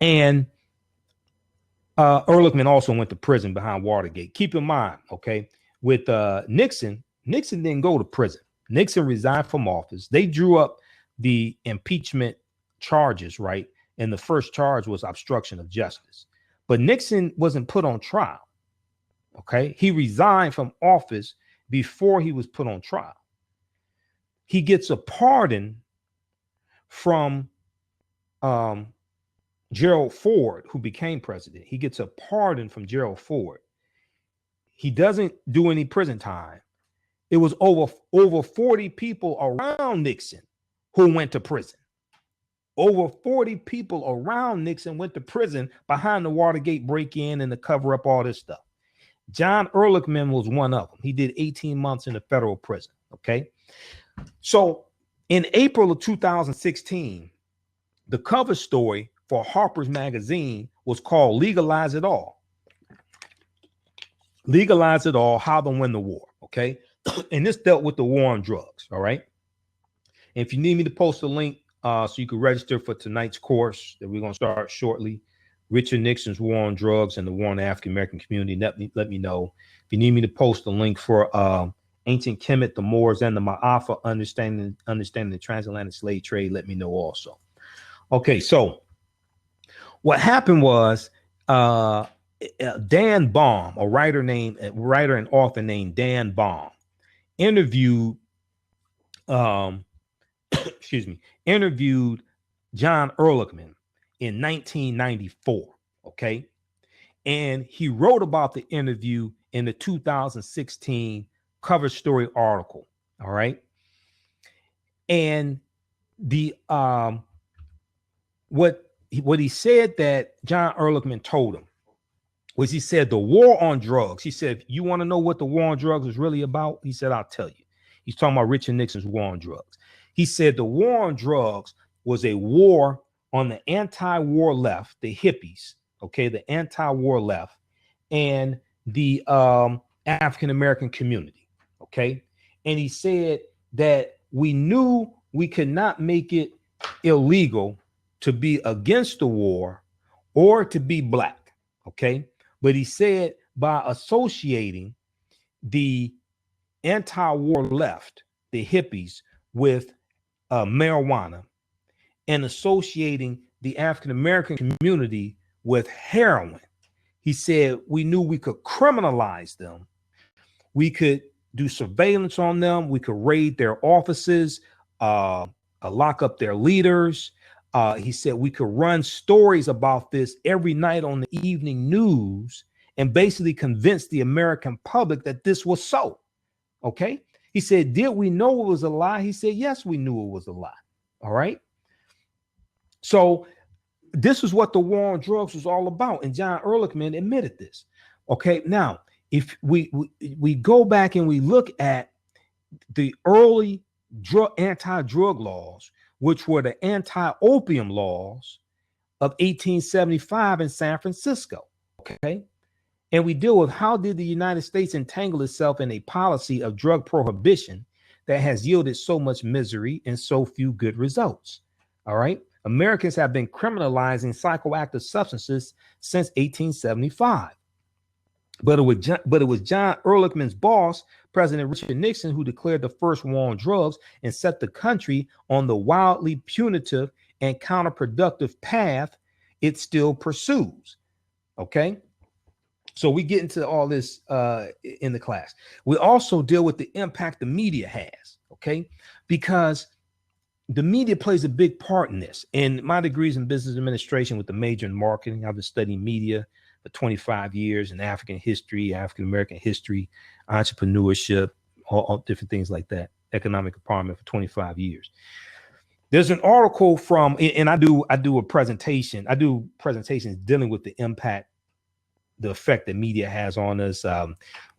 And Ehrlichman also went to prison behind Watergate. Keep in mind, okay, with Nixon didn't go to prison. Nixon resigned from office. They drew up the impeachment charges, right? And the first charge was obstruction of justice. But Nixon wasn't put on trial, okay? He resigned from office before he was put on trial. He gets a pardon from Gerald Ford, who became president. He gets a pardon from Gerald Ford. He doesn't do any prison time. It was over 40 people around Nixon who went to prison. Over 40 people around Nixon went to prison behind the Watergate break-in and the cover up, all this stuff. John Ehrlichman was one of them. He did 18 months in a federal prison. Okay. So in April of 2016, the cover story for Harper's Magazine was called "Legalize It All." Legalize It All, How to Win the War. Okay. And this dealt with the war on drugs. All right. And if you need me to post a link So you can register for tonight's course that we're going to start shortly. Richard Nixon's War on Drugs and the War on the African American Community. Let me know. If you need me to post a link for Ancient Kemet, the Moors, and the Ma'afa, understanding the transatlantic slave trade, let me know also. Okay, so what happened was Dan Baum, a writer and author named Dan Baum, interviewed interviewed John Ehrlichman in 1994. Okay, and he wrote about the interview in the 2016 cover story article. All right, and the what he said that John Ehrlichman told him was, he said the war on drugs. He said, you want to know what the war on drugs is really about? He said, I'll tell you. He's talking about Richard Nixon's war on drugs. He said the war on drugs was a war on the anti-war left, the hippies, okay, the anti-war left, and the African-American community, okay? And he said that we knew we could not make it illegal to be against the war or to be black, okay? But he said by associating the anti-war left, the hippies, with marijuana, and associating the African-American community with heroin, he said we knew we could criminalize them. We could do surveillance on them. We could raid their offices, lock up their leaders. He said we could run stories about this every night on the evening news and basically convince the American public that this was so. Okay. He said, did we know it was a lie? He said, yes, we knew it was a lie. All right. So this is what the war on drugs was all about. And John Ehrlichman admitted this. Okay. Now, if we go back and we look at the early anti-drug laws, which were the anti-opium laws of 1875 in San Francisco. Okay. And we deal with how did the United States entangle itself in a policy of drug prohibition that has yielded so much misery and so few good results. All right. Americans have been criminalizing psychoactive substances since 1875. But it was John Ehrlichman's boss, President Richard Nixon, who declared the first war on drugs and set the country on the wildly punitive and counterproductive path it still pursues. Okay. So we get into all this in the class. We also deal with the impact the media has. Okay. Because the media plays a big part in this. And my degree is in business administration with a major in marketing. I've been studying media for 25 years in African history, African-American history, entrepreneurship, all different things like that, economic empowerment for 25 years. There's an article from, and I do a presentation. I do presentations dealing with the impact, the effect that media has on us.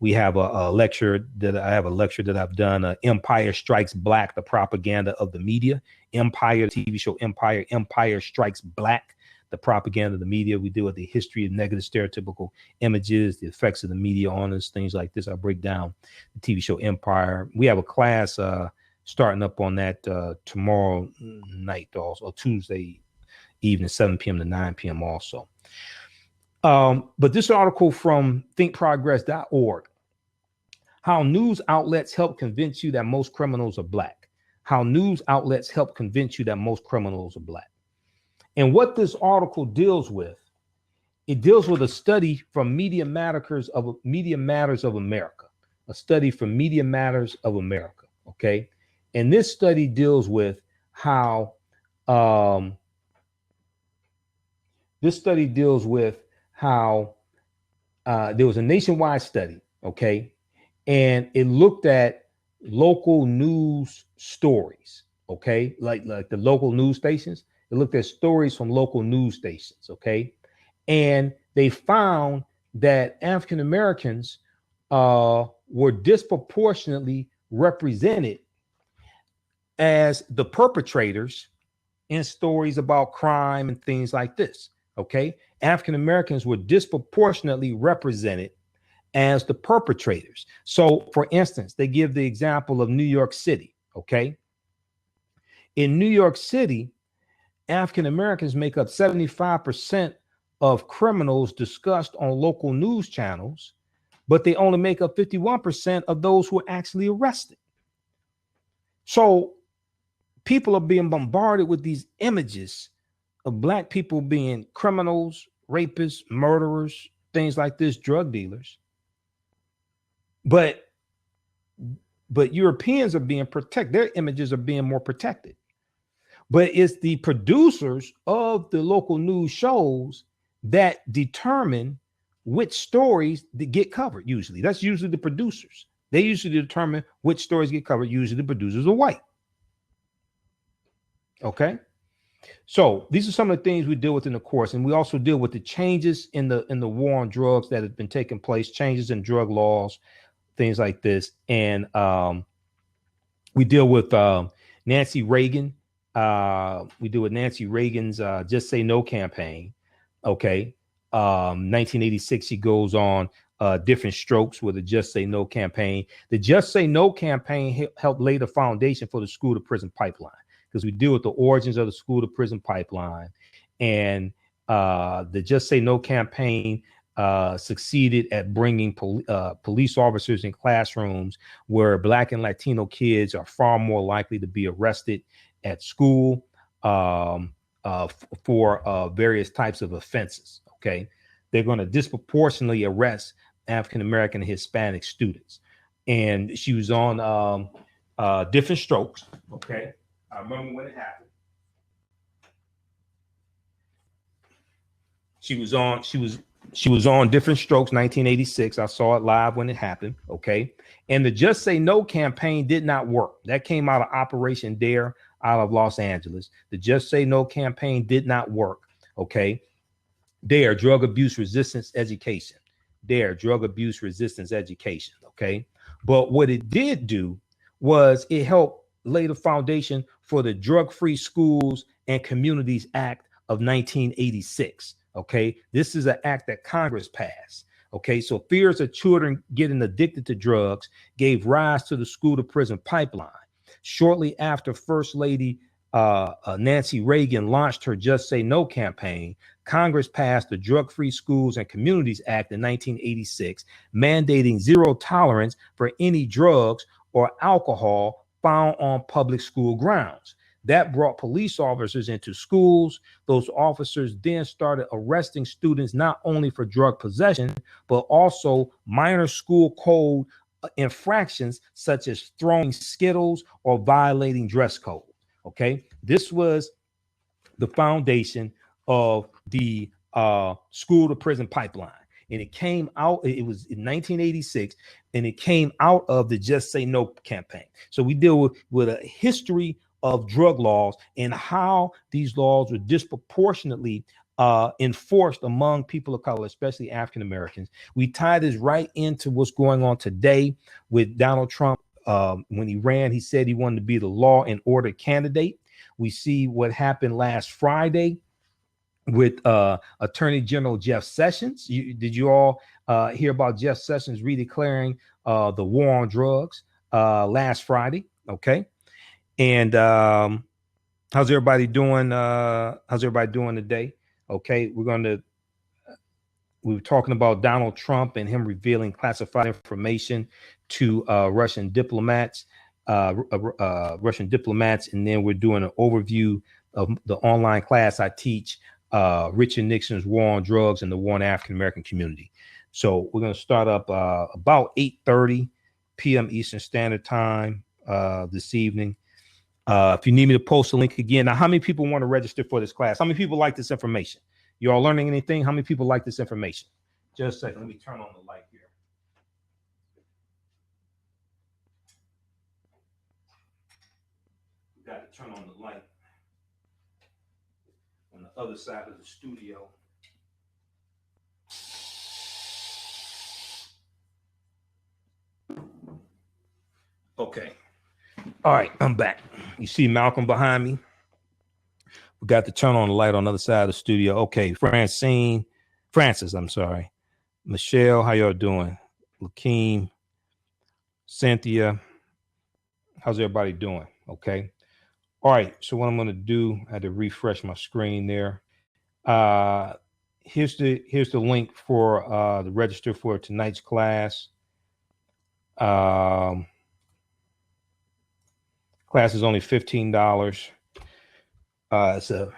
We have a lecture that I've done, Empire Strikes Black, the propaganda of the media. Empire, TV show Empire, Empire Strikes Black, the propaganda of the media. We deal with the history of negative stereotypical images, the effects of the media on us, things like this. I break down the TV show Empire. We have a class starting up on that tomorrow night, also, or Tuesday evening, 7 p.m. to 9 p.m. also. But this article from thinkprogress.org, how news outlets help convince you that most criminals are black. How news outlets help convince you that most criminals are black. And what this article deals with, it deals with a study from Media Matters of America, a study from Media Matters of America. Okay. And this study deals with how there was a nationwide study, okay, and it looked at local news stories, okay, like the local news stations. It looked at stories from local news stations, okay, and they found that African Americans were disproportionately represented as the perpetrators in stories about crime and things like this. Okay, African Americans were disproportionately represented as the perpetrators. So, for instance, they give the example of New York City. Okay, in New York City, African Americans make up 75% of criminals discussed on local news channels, but they only make up 51% of those who are actually arrested. So people are being bombarded with these images of Black people being criminals, rapists, murderers, things like this, drug dealers. But Europeans are being protected. Their images are being more protected. But it's the producers of the local news shows that determine which stories that get covered. Usually, that's usually the producers. They usually determine which stories get covered. Usually, the producers are white. Okay, so these are some of the things we deal with in the course, and we also deal with the changes in the war on drugs that have been taking place, changes in drug laws, things like this, and we deal with Nancy Reagan. We deal with Nancy Reagan's Just Say No campaign. Okay. 1986, she goes on Different Strokes with the Just Say No campaign. The Just Say No campaign helped lay the foundation for the school to prison pipeline, because we deal with the origins of the school to prison pipeline. And the Just Say No campaign succeeded at bringing police officers in classrooms where Black and Latino kids are far more likely to be arrested at school for various types of offenses. Okay, they're going to disproportionately arrest African American and Hispanic students. And she was on Different Strokes. Okay, I remember when it happened. She was on Different Strokes, 1986. I saw it live when it happened. Okay, and the Just Say No campaign did not work. That came out of Operation Dare out of Los Angeles. The Just Say No campaign did not work. Okay, Dare, drug abuse resistance education. Dare, drug abuse resistance education. Okay, but what it did do was it helped lay the foundation for the Drug-Free Schools and Communities Act of 1986. Okay, this is an act that Congress passed. Okay, so fears of children getting addicted to drugs gave rise to the school to prison pipeline. Shortly after First Lady Nancy Reagan launched her Just Say No campaign, Congress passed the Drug-Free Schools and Communities Act in 1986, mandating zero tolerance for any drugs or alcohol found on public school grounds. That brought police officers into schools. Those officers then started arresting students not only for drug possession, but also minor school code infractions such as throwing Skittles or violating dress code. Okay, this was the foundation of the school to prison pipeline. And it came out, it was in 1986, and it came out of the Just Say No campaign. So we deal with a history of drug laws and how these laws were disproportionately enforced among people of color, especially African Americans. We tie this right into what's going on today with Donald Trump. When he ran, he said he wanted to be the law and order candidate. We see what happened last Friday with Attorney General Jeff Sessions. Did you all hear about Jeff Sessions redeclaring the war on drugs last Friday? Okay. And how's everybody doing? How's everybody doing today? Okay, we were talking about Donald Trump and him revealing classified information to Russian diplomats, and then we're doing an overview of the online class I teach, Richard Nixon's War on Drugs and the War on African American Community. So we're going to start up about 8:30 p.m. Eastern Standard Time this evening. If you need me to post a link again. Now, how many people want to register for this class? How many people like this information? You all learning anything? How many people like this information? Just a second. Let me turn on the light here. We got to turn on the light on the other side of the studio. Okay. All right, I'm back. You see Malcolm behind me? We got to turn on the light on the other side of the studio. Okay, Francis, I'm sorry. Michelle, how y'all doing? Lakeem, Cynthia, how's everybody doing? Okay. All right. So what I'm going to do, I had to refresh my screen there. Here's the link for the register for tonight's class. Class is only $15. It's a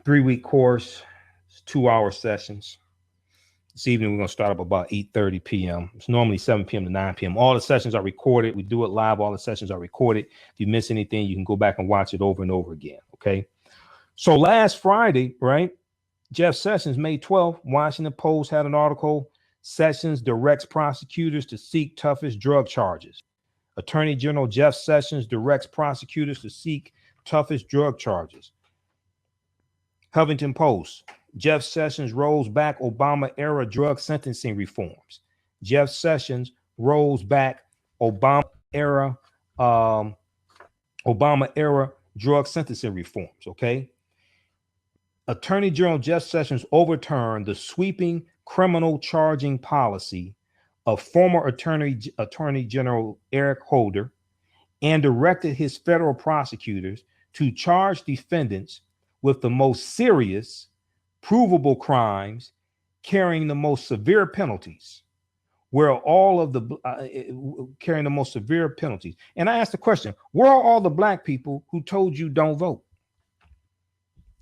3-week course. It's 2-hour sessions. This evening we're going to start up about 8:30 p.m. It's normally 7 p.m. to 9 p.m. All the sessions are recorded. We do it live. All the sessions are recorded. If you miss anything, you can go back and watch it over and over again. Okay. So last Friday, right? Jeff Sessions, May 12th, Washington Post had an article. Sessions directs prosecutors to seek toughest drug charges. Attorney General Jeff Sessions directs prosecutors to seek toughest drug charges. Huffington Post, Jeff Sessions rolls back Obama-era drug sentencing reforms. Jeff Sessions rolls back Obama-era drug sentencing reforms, okay? Attorney General Jeff Sessions overturned the sweeping criminal charging policy of former Attorney General Eric Holder and directed his federal prosecutors to charge defendants with the most serious, provable crimes carrying the most severe penalties, where all of the carrying the most severe penalties. And I asked the question, where are all the black people who told you don't vote?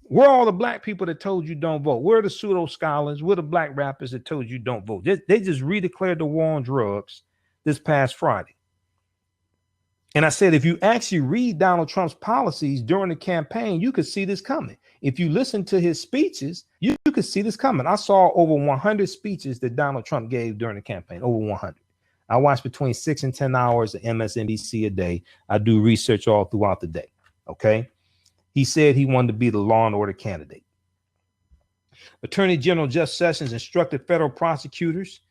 Where are all the black people that told you don't vote? Where are the pseudo scholars? Where are the black rappers that told you don't vote? They just redeclared the war on drugs this past Friday. And I said, if you actually read Donald Trump's policies during the campaign, you could see this coming. If you listen to his speeches, you could see this coming. I saw over 100 speeches that Donald Trump gave during the campaign, over 100. I watch between 6 and 10 hours of MSNBC a day. I do research all throughout the day. Okay. He said he wanted to be the law and order candidate. Attorney General Jeff Sessions instructed federal prosecutors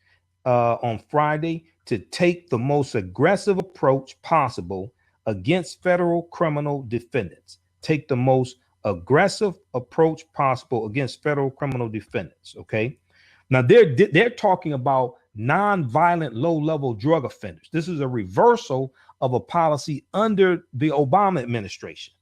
on Friday to take the most aggressive approach possible against federal criminal defendants. Take the most aggressive approach possible against federal criminal defendants. Okay. Now they're talking about nonviolent low-level drug offenders. This is a reversal of a policy under the Obama administration.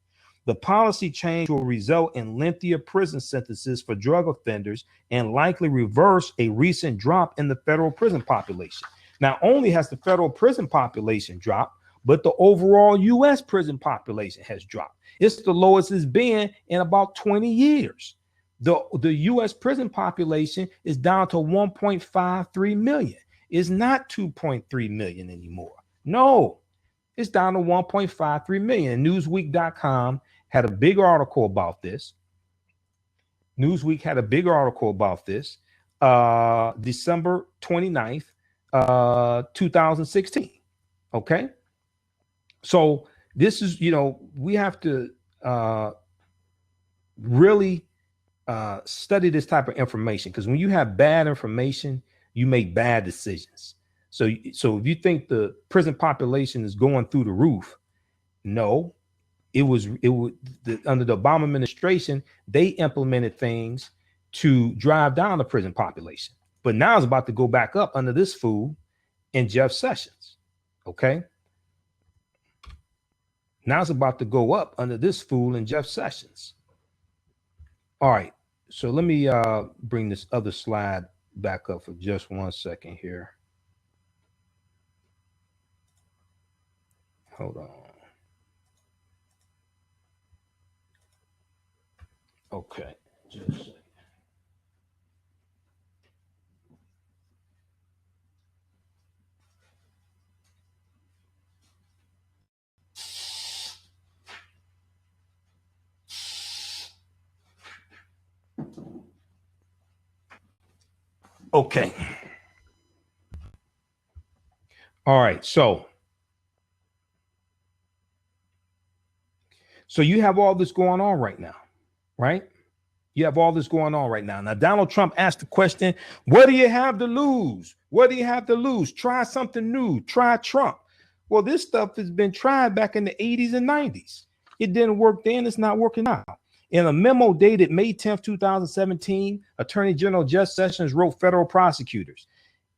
The policy change will result in lengthier prison sentences for drug offenders and likely reverse a recent drop in the federal prison population. Not only has the federal prison population dropped, but the overall U.S. prison population has dropped. It's the lowest it's been in about 20 years. The U.S. prison population is down to 1.53 million. It's not 2.3 million anymore. No, it's down to 1.53 million. Newsweek.com had a big article about this. Newsweek had a big article about this. December 29th, 2016. Okay. So this is, we have to really study this type of information, because when you have bad information, you make bad decisions. So if you think the prison population is going through the roof, no, it was under the Obama administration, they implemented things to drive down the prison population. But now it's about to go back up under this fool and Jeff Sessions. Okay. Now it's about to go up under this fool and Jeff Sessions. All right. So let me bring this other slide back up for just 1 second here. Hold on. Okay. Just a second. Okay. All right. So you have all this going on right now, right? You have all this going on right now. Now, Donald Trump asked the question, what do you have to lose? What do you have to lose? Try something new. Try Trump. Well, this stuff has been tried back in the 80s and 90s. It didn't work then. It's not working now. In a memo dated May 10th, 2017, Attorney General Jeff Sessions wrote federal prosecutors.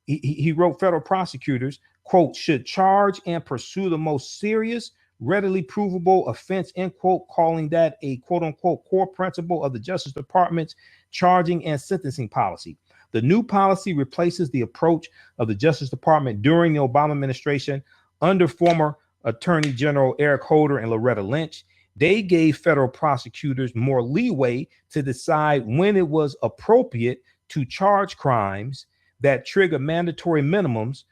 He wrote federal prosecutors, quote, should charge and pursue the most serious, readily provable offense, end quote, calling that a quote unquote core principle of the Justice Department's charging and sentencing policy. The new policy replaces the approach of the Justice Department during the Obama administration under former Attorney General Eric Holder and Loretta Lynch. They gave federal prosecutors more leeway to decide when it was appropriate to charge crimes that trigger mandatory minimums,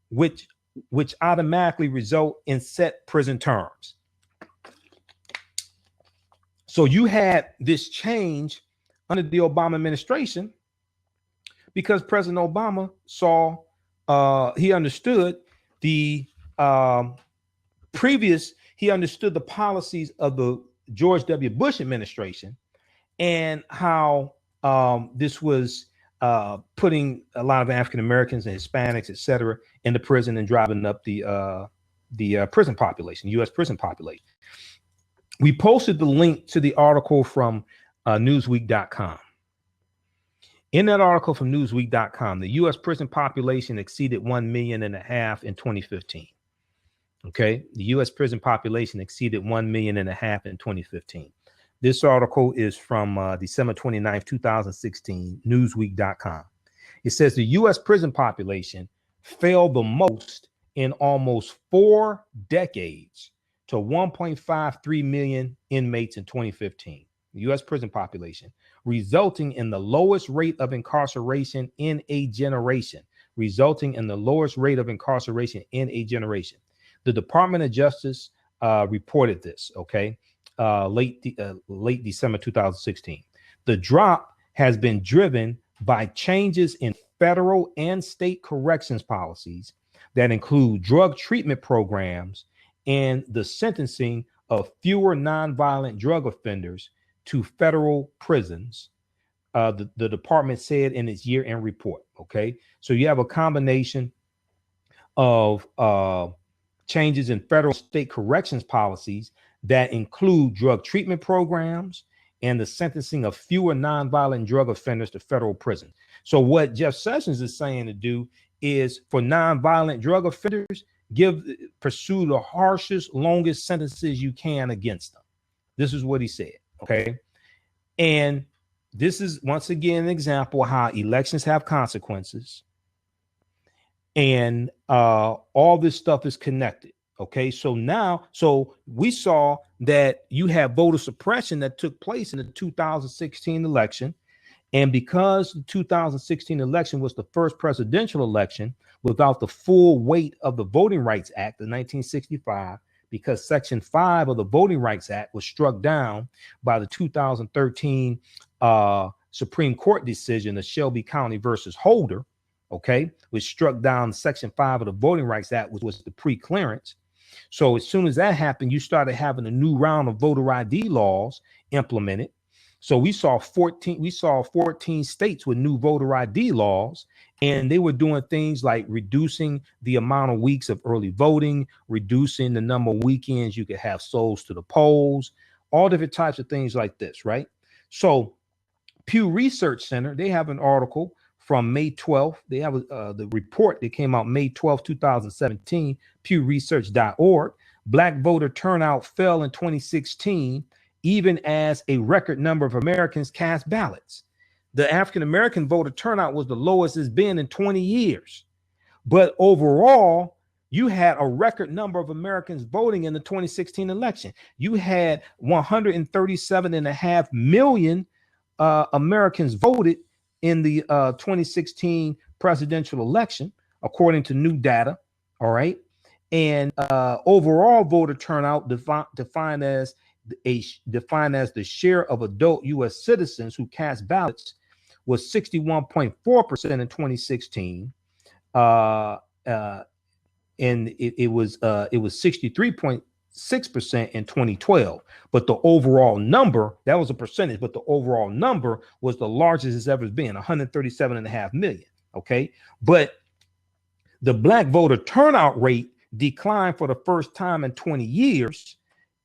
which automatically result in set prison terms. So you had this change under the Obama administration because President Obama saw, he understood the he understood the policies of the George W. Bush administration and how this was putting a lot of African Americans and Hispanics, et cetera, into prison and driving up the prison population, U.S. prison population. We posted the link to the article from Newsweek.com. In that article from Newsweek.com, the U.S. prison population exceeded 1.5 million in 2015. Okay, the U.S. prison population exceeded 1.5 million in 2015. This article is from December 29th, 2016, Newsweek.com. It says the U.S. prison population fell the most in almost 4 decades to 1.53 million inmates in 2015. The U.S. prison population, resulting in the lowest rate of incarceration in a generation. The Department of Justice reported this, okay, late December 2016. The drop has been driven by changes in federal and state corrections policies that include drug treatment programs and the sentencing of fewer nonviolent drug offenders to federal prisons, the department said in its year-end report, okay? So you have a combination of changes in federal state corrections policies that include drug treatment programs and the sentencing of fewer nonviolent drug offenders to federal prison. So what Jeff Sessions is saying to do is for nonviolent drug offenders, pursue the harshest, longest sentences you can against them. This is what he said, okay? And this is, once again, an example of how elections have consequences. And all this stuff is connected. Okay, so we saw that you have voter suppression that took place in the 2016 election. And because the 2016 election was the first presidential election without the full weight of the Voting Rights Act of 1965, because Section 5 of the Voting Rights Act was struck down by the 2013 Supreme Court decision of Shelby County versus Holder, okay, which struck down Section 5 of the Voting Rights Act, which was the pre-clearance. So as soon as that happened, you started having a new round of voter ID laws implemented. So we saw 14 states with new voter ID laws, and they were doing things like reducing the amount of weeks of early voting, reducing the number of weekends you could have souls to the polls, all different types of things like this, right? So Pew Research Center, they have an article from May 12th. They have the report that came out May 12th, 2017, pewresearch.org. Black voter turnout fell in 2016, even as a record number of Americans cast ballots. The African-American voter turnout was the lowest it's been in 20 years. But overall, you had a record number of Americans voting in the 2016 election. You had 137.5 million Americans voted in the 2016 presidential election, according to new data. All right. And overall voter turnout defined as the share of adult U.S. citizens who cast ballots was 61.4% in 2016. And it was 63.6% in 2012. But the overall number, that was a percentage, but the overall number was the largest it's ever been, 137.5 million. Okay. But the black voter turnout rate declined for the first time in 20 years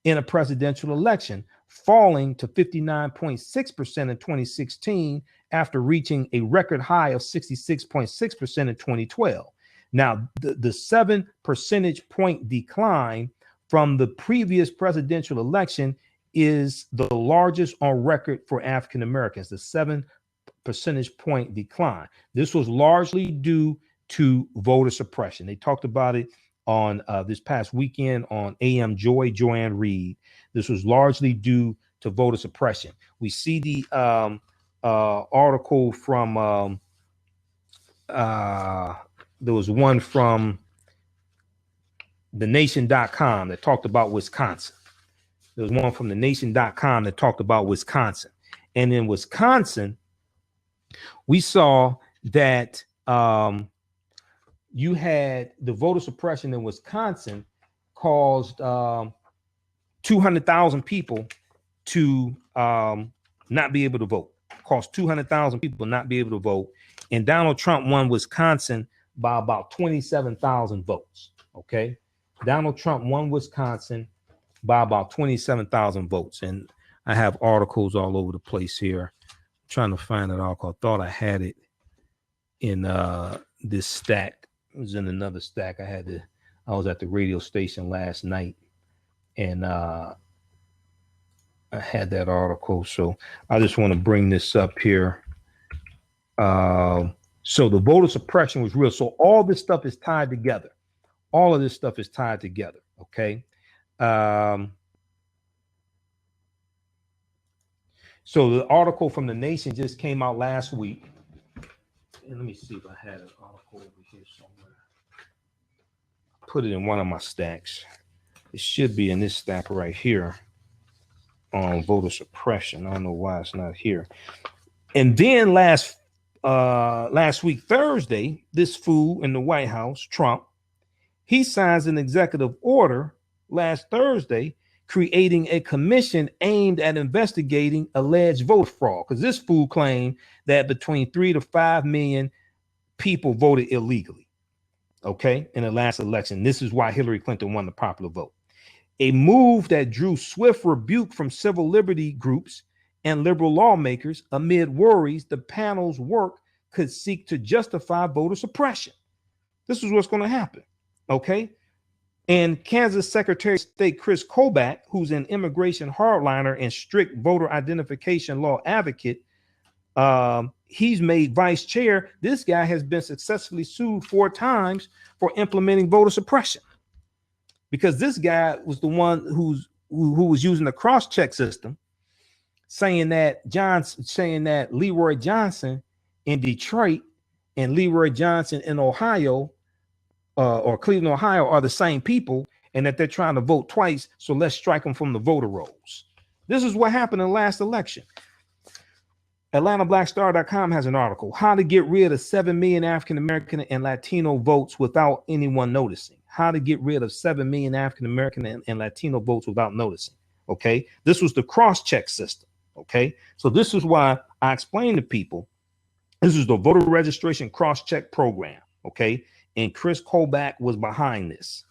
in a presidential election, falling to 59.6% in 2016 after reaching a record high of 66.6% in 2012. Now, the 7 percentage point decline from the previous presidential election is the largest on record for African Americans, the 7 percentage point decline. This was largely due to voter suppression. They talked about it on this past weekend on AM Joanne Reed. This was largely due to voter suppression. We see the article from there was one from thenation.com that talked about Wisconsin. There was one from thenation.com that talked about Wisconsin. And in Wisconsin, we saw that you had the voter suppression in Wisconsin caused 200,000 people to not be able to vote. Caused 200,000 people not be able to vote. And Donald Trump won Wisconsin by about 27,000 votes. Okay. Donald Trump won Wisconsin by about 27,000 votes. And I have articles all over the place here. I'm trying to find an article. I thought I had it in this stack. It was in another stack. I was at the radio station last night and I had that article. So I just want to bring this up here. So the voter suppression was real. So all this stuff is tied together. All of this stuff is tied together. Okay. So the article from The Nation just came out last week. And let me see if I had an article over here somewhere. Put it in one of my stacks. It should be in this stack right here on voter suppression. I don't know why it's not here. And then last week, Thursday, this fool in the White House, Trump, he signs an executive order last Thursday creating a commission aimed at investigating alleged vote fraud. Because this fool claimed that between 3 to 5 million people voted illegally, okay, in the last election. This is why Hillary Clinton won the popular vote. A move that drew swift rebuke from civil liberty groups and liberal lawmakers amid worries the panel's work could seek to justify voter suppression. This is what's going to happen, okay? And Kansas Secretary of State Chris Kobach, who's an immigration hardliner and strict voter identification law advocate, he's made vice chair. This guy has been successfully sued 4 times for implementing voter suppression because this guy was the one who was using the cross-check system, saying that Leroy Johnson in Detroit and Leroy Johnson in Ohio or Cleveland, Ohio are the same people and that they're trying to vote twice. So let's strike them from the voter rolls. This is what happened in the last election. AtlantaBlackStar.com has an article, how to get rid of 7 million African-American and Latino votes without anyone noticing. How to get rid of 7 million African-American and Latino votes without noticing. Okay. This was the cross-check system. Okay. So this is why I explained to people, this is the voter registration cross-check program. Okay. And Chris Kobach was behind this.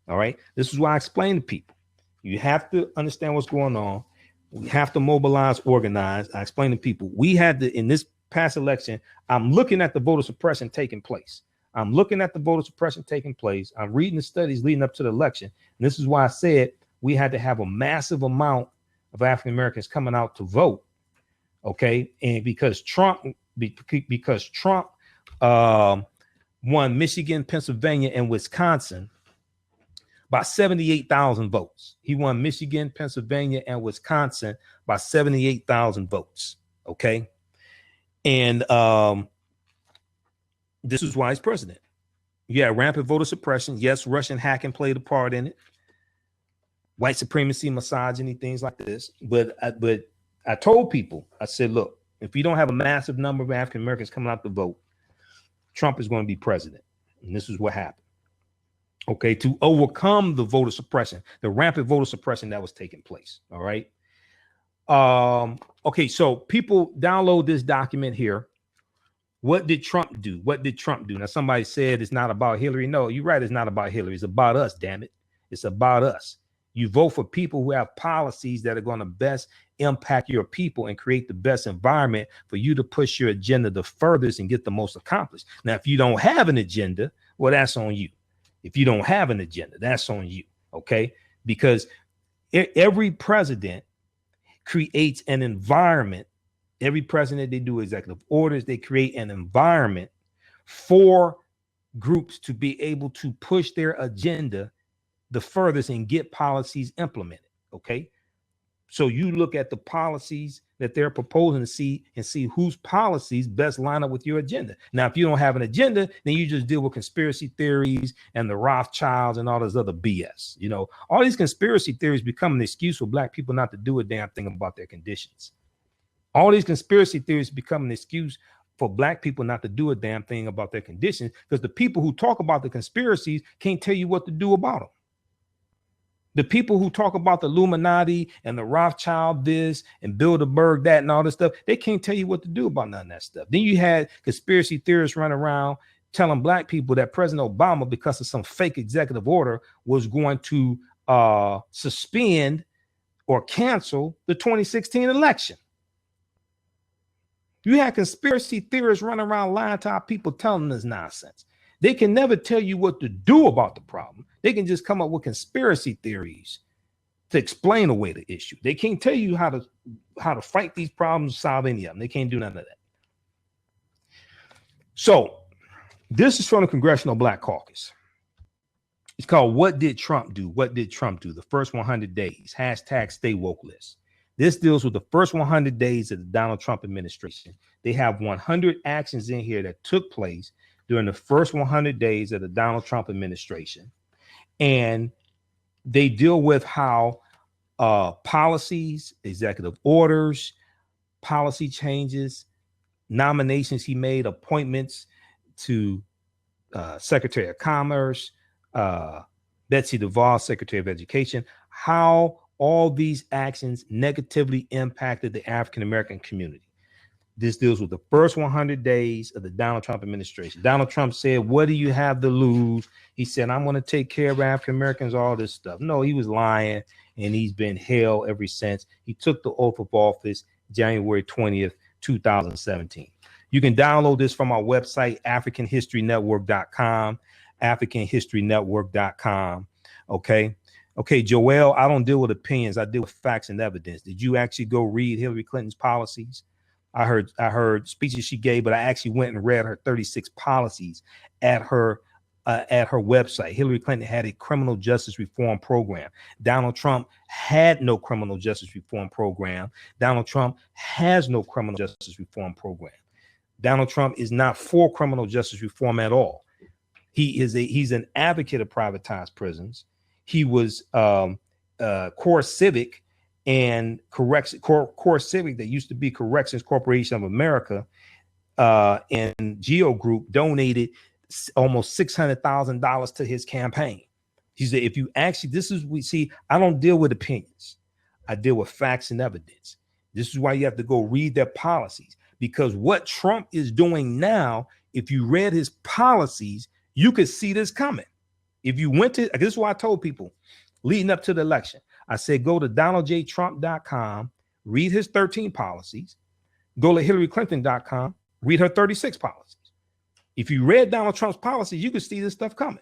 All right. This is why I explained to people, you have to understand what's going on. We have to mobilize, organize. I explained to people, we had to, in this past election, I'm looking at the voter suppression taking place. I'm looking at the voter suppression taking place. I'm reading the studies leading up to the election. And this is why I said we had to have a massive amount of African Americans coming out to vote. Okay. And because Trump won Michigan, Pennsylvania, and Wisconsin by 78,000 votes. He won Michigan, Pennsylvania, and Wisconsin by 78,000 votes. Okay. And this is why he's president. Yeah, rampant voter suppression. Yes, Russian hacking played a part in it. White supremacy, misogyny, things like this. But I told people, I said, look, if you don't have a massive number of African Americans coming out to vote, Trump is going to be president. And this is what happened. Okay, to overcome the voter suppression, the rampant voter suppression that was taking place. All right. Okay, so people download this document here. What did Trump do? What did Trump do? Now, somebody said it's not about Hillary. No, you're right. It's not about Hillary. It's about us, damn it. It's about us. You vote for people who have policies that are going to best impact your people and create the best environment for you to push your agenda the furthest and get the most accomplished. Now, if you don't have an agenda, well, that's on you. If you don't have an agenda, that's on you. Okay. because every president creates an environment. Every president, they do executive orders, they create an environment for groups to be able to push their agenda the furthest and get policies implemented. Okay. So you look at the policies that they're proposing to see and see whose policies best line up with your agenda. Now, if you don't have an agenda, then you just deal with conspiracy theories and the Rothschilds and all this other BS. You know, all these conspiracy theories become an excuse for Black people not to do a damn thing about their conditions. All these conspiracy theories become an excuse for Black people not to do a damn thing about their conditions, because the people who talk about the conspiracies can't tell you what to do about them. The people who talk about the Illuminati and the Rothschild this and Bilderberg that and all this stuff, they can't tell you what to do about none of that stuff. Then you had conspiracy theorists running around telling Black people that President Obama, because of some fake executive order, was going to suspend or cancel the 2016 election. You had conspiracy theorists running around lying to our people, telling us nonsense. They can never tell you what to do about the problem. They can just come up with conspiracy theories to explain away the issue. They can't tell you how to fight these problems, solve any of them. They can't do none of that. So this is from the Congressional Black Caucus. It's called What Did Trump Do? What did Trump do? The first 100 days. Hashtag Stay Woke list. This deals with the first 100 days of the Donald Trump administration. They have 100 actions in here that took place during the first 100 days of the Donald Trump administration. And they deal with how policies, executive orders, policy changes, nominations he made, appointments to Secretary of Commerce, Betsy DeVos, Secretary of Education, how all these actions negatively impacted the African-American community. This deals with the first 100 days of the Donald Trump administration. Donald Trump said, what do you have to lose? He said, I'm going to take care of African-Americans, all this stuff. No, he was lying, and he's been hell ever since. He took the oath of office January 20th, 2017. You can download this from our website, AfricanHistoryNetwork.com, AfricanHistoryNetwork.com. Okay. Okay, Joel, I don't deal with opinions. I deal with facts and evidence. Did you actually go read Hillary Clinton's policies? I heard speeches she gave, but I actually went and read her 36 policies at her website. Hillary Clinton had a criminal justice reform program. Donald Trump had no criminal justice reform program. Donald Trump has no criminal justice reform program. Donald Trump is not for criminal justice reform at all. He's an advocate of privatized prisons. He was Core Civic and Core Civic, that used to be Corrections Corporation of America, and Geo Group donated almost $600,000 to his campaign. He said, if you actually, this is, we see, I don't deal with opinions. I deal with facts and evidence. This is why you have to go read their policies, because what Trump is doing now, if you read his policies, you could see this coming. If you went to, this is why I told people leading up to the election, I said, go to DonaldJTrump.com, read his 13 policies, go to HillaryClinton.com, read her 36 policies. If you read Donald Trump's policies, you could see this stuff coming.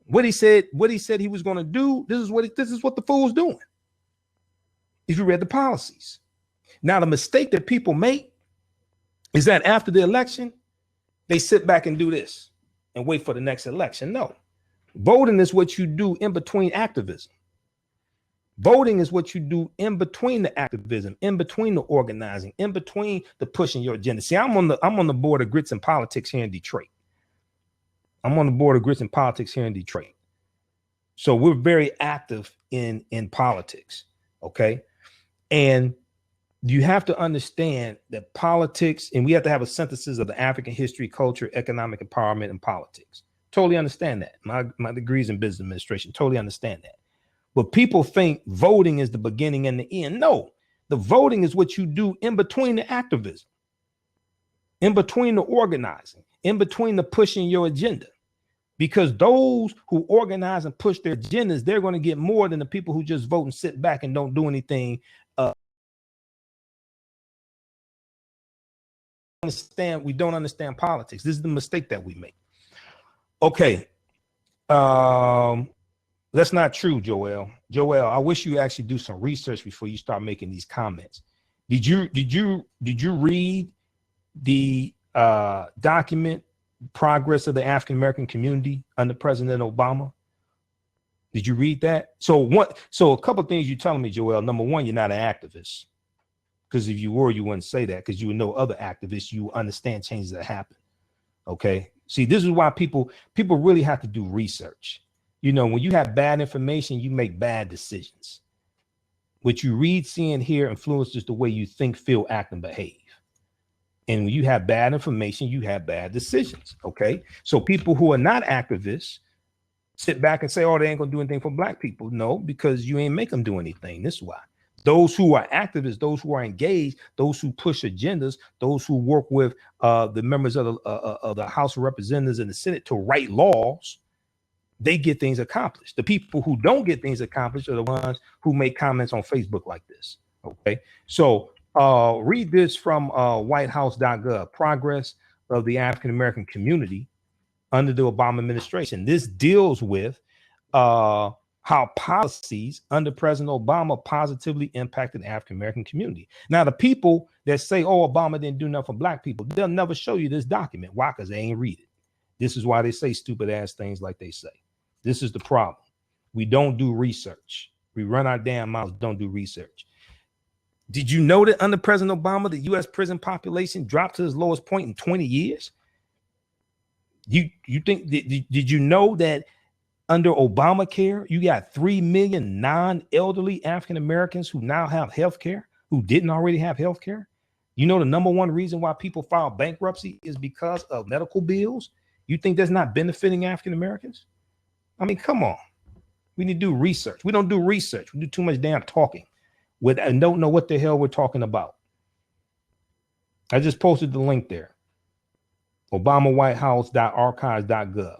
What he said he was going to do, this is what the fool's doing. If you read the policies. Now, the mistake that people make is that after the election, they sit back and do this and wait for the next election. No. Voting is what you do in between activism. Voting is what you do in between the activism, in between the organizing, in between the pushing your agenda. See, I'm on the board of Grits and Politics here in Detroit. I'm on the board of Grits and Politics here in Detroit. So we're very active in politics. Okay. And you have to understand that politics, and we have to have a synthesis of the African history, culture, economic empowerment, and politics. Totally understand that. My degree's in business administration. Totally understand that. But people think voting is the beginning and the end. No, the voting is what you do in between the activism, in between the organizing, in between the pushing your agenda. Because those who organize and push their agendas, they're going to get more than the people who just vote and sit back and don't do anything. We don't understand politics. This is the mistake that we make. Okay. That's not true, Joel. Joel, I wish you actually do some research before you start making these comments. Did you read the document Progress of the African American Community under President Obama? Did you read that? So a couple of things you're telling me, Joel. Number one, you're not an activist. Because if you were, you wouldn't say that, because you would know other activists, you understand changes that happen. Okay. See, this is why people really have to do research. You know, when you have bad information, you make bad decisions. What you read, see, and hear influences the way you think, feel, act, and behave. And when you have bad information, you have bad decisions. Okay. So people who are not activists sit back and say, oh, they ain't gonna do anything for black people. No, because you ain't make them do anything. This is why. Those who are activists, those who are engaged, those who push agendas, those who work with the members of the House of Representatives and the Senate to write laws, they get things accomplished. The people who don't get things accomplished are the ones who make comments on Facebook like this. Okay, so read this from whitehouse.gov, Progress of the African American Community under the Obama administration. This deals with how policies under President Obama positively impacted the African American community. Now, the people that say, oh, Obama didn't do nothing for black people, they'll never show you this document. Why? Because they ain't read it. This is why they say stupid ass things like they say. This is the problem. We don't do research. We run our damn mouths, don't do research. Did you know that under President Obama, the U.S. prison population dropped to its lowest point in 20 years? You think, did you know that under Obamacare, you got 3 million non-elderly African Americans who now have health care, who didn't already have health care? You know, the number one reason why people file bankruptcy is because of medical bills. You think that's not benefiting African Americans? I mean, come on. We need to do research. We don't do research. We do too much damn talking and don't know what the hell we're talking about. I just posted the link there. ObamaWhiteHouse.archives.gov.